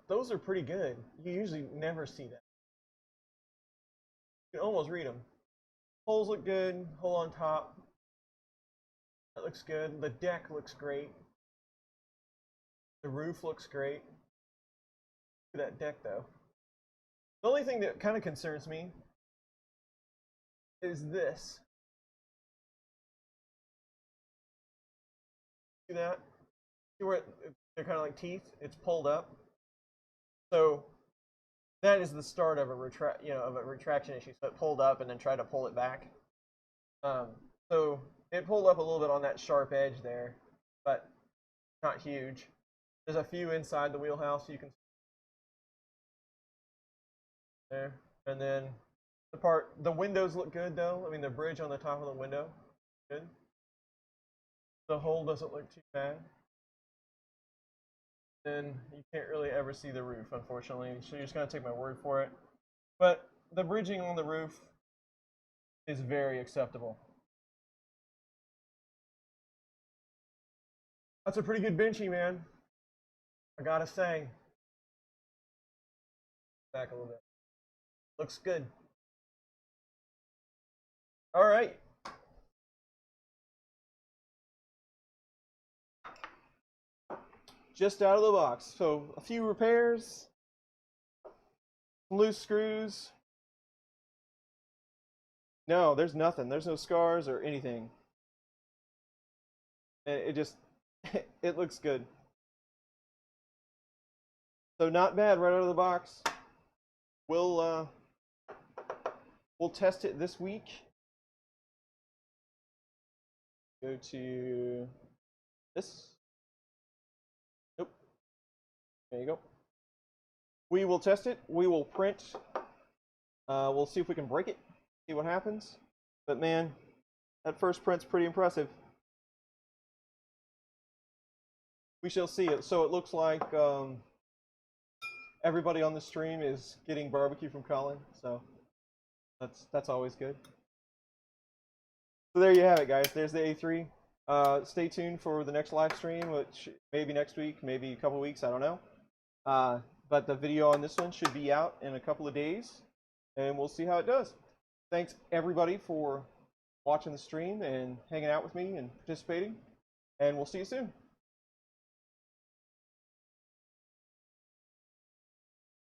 Those are pretty good. You usually never see that. You can almost read them. Holes look good. Hole on top. That looks good. The deck looks great. The roof looks great. Look at that deck, though. The only thing that kind of concerns me is this. See that? See where they're kind of like teeth? It's pulled up. So that is the start of a retraction issue. So it pulled up and then tried to pull it back. So it pulled up a little bit on that sharp edge there, but not huge. There's a few inside the wheelhouse you can see there, and then the windows look good though. I mean, the bridge on the top of the window, good. The hole doesn't look too bad. And you can't really ever see the roof, unfortunately, so you're just going to take my word for it. But the bridging on the roof is very acceptable. That's a pretty good benchy, man. I gotta say. Back a little bit. Looks good. All right. Just out of the box. So a few repairs, some loose screws. No, there's nothing. There's no scars or anything. It just, it looks good. So not bad right out of the box. We'll test it this week. Go to this. Nope. There you go. We will test it. We will print. We'll see if we can break it. See what happens. But man, that first print's pretty impressive. We shall see it. So it looks like everybody on the stream is getting barbecue from Colin. So that's always good. So there you have it, guys. There's the A3. Stay tuned for the next live stream, which maybe next week, maybe a couple weeks, I don't know. But the video on this one should be out in a couple of days, and we'll see how it does. Thanks, everybody, for watching the stream and hanging out with me and participating, and we'll see you soon.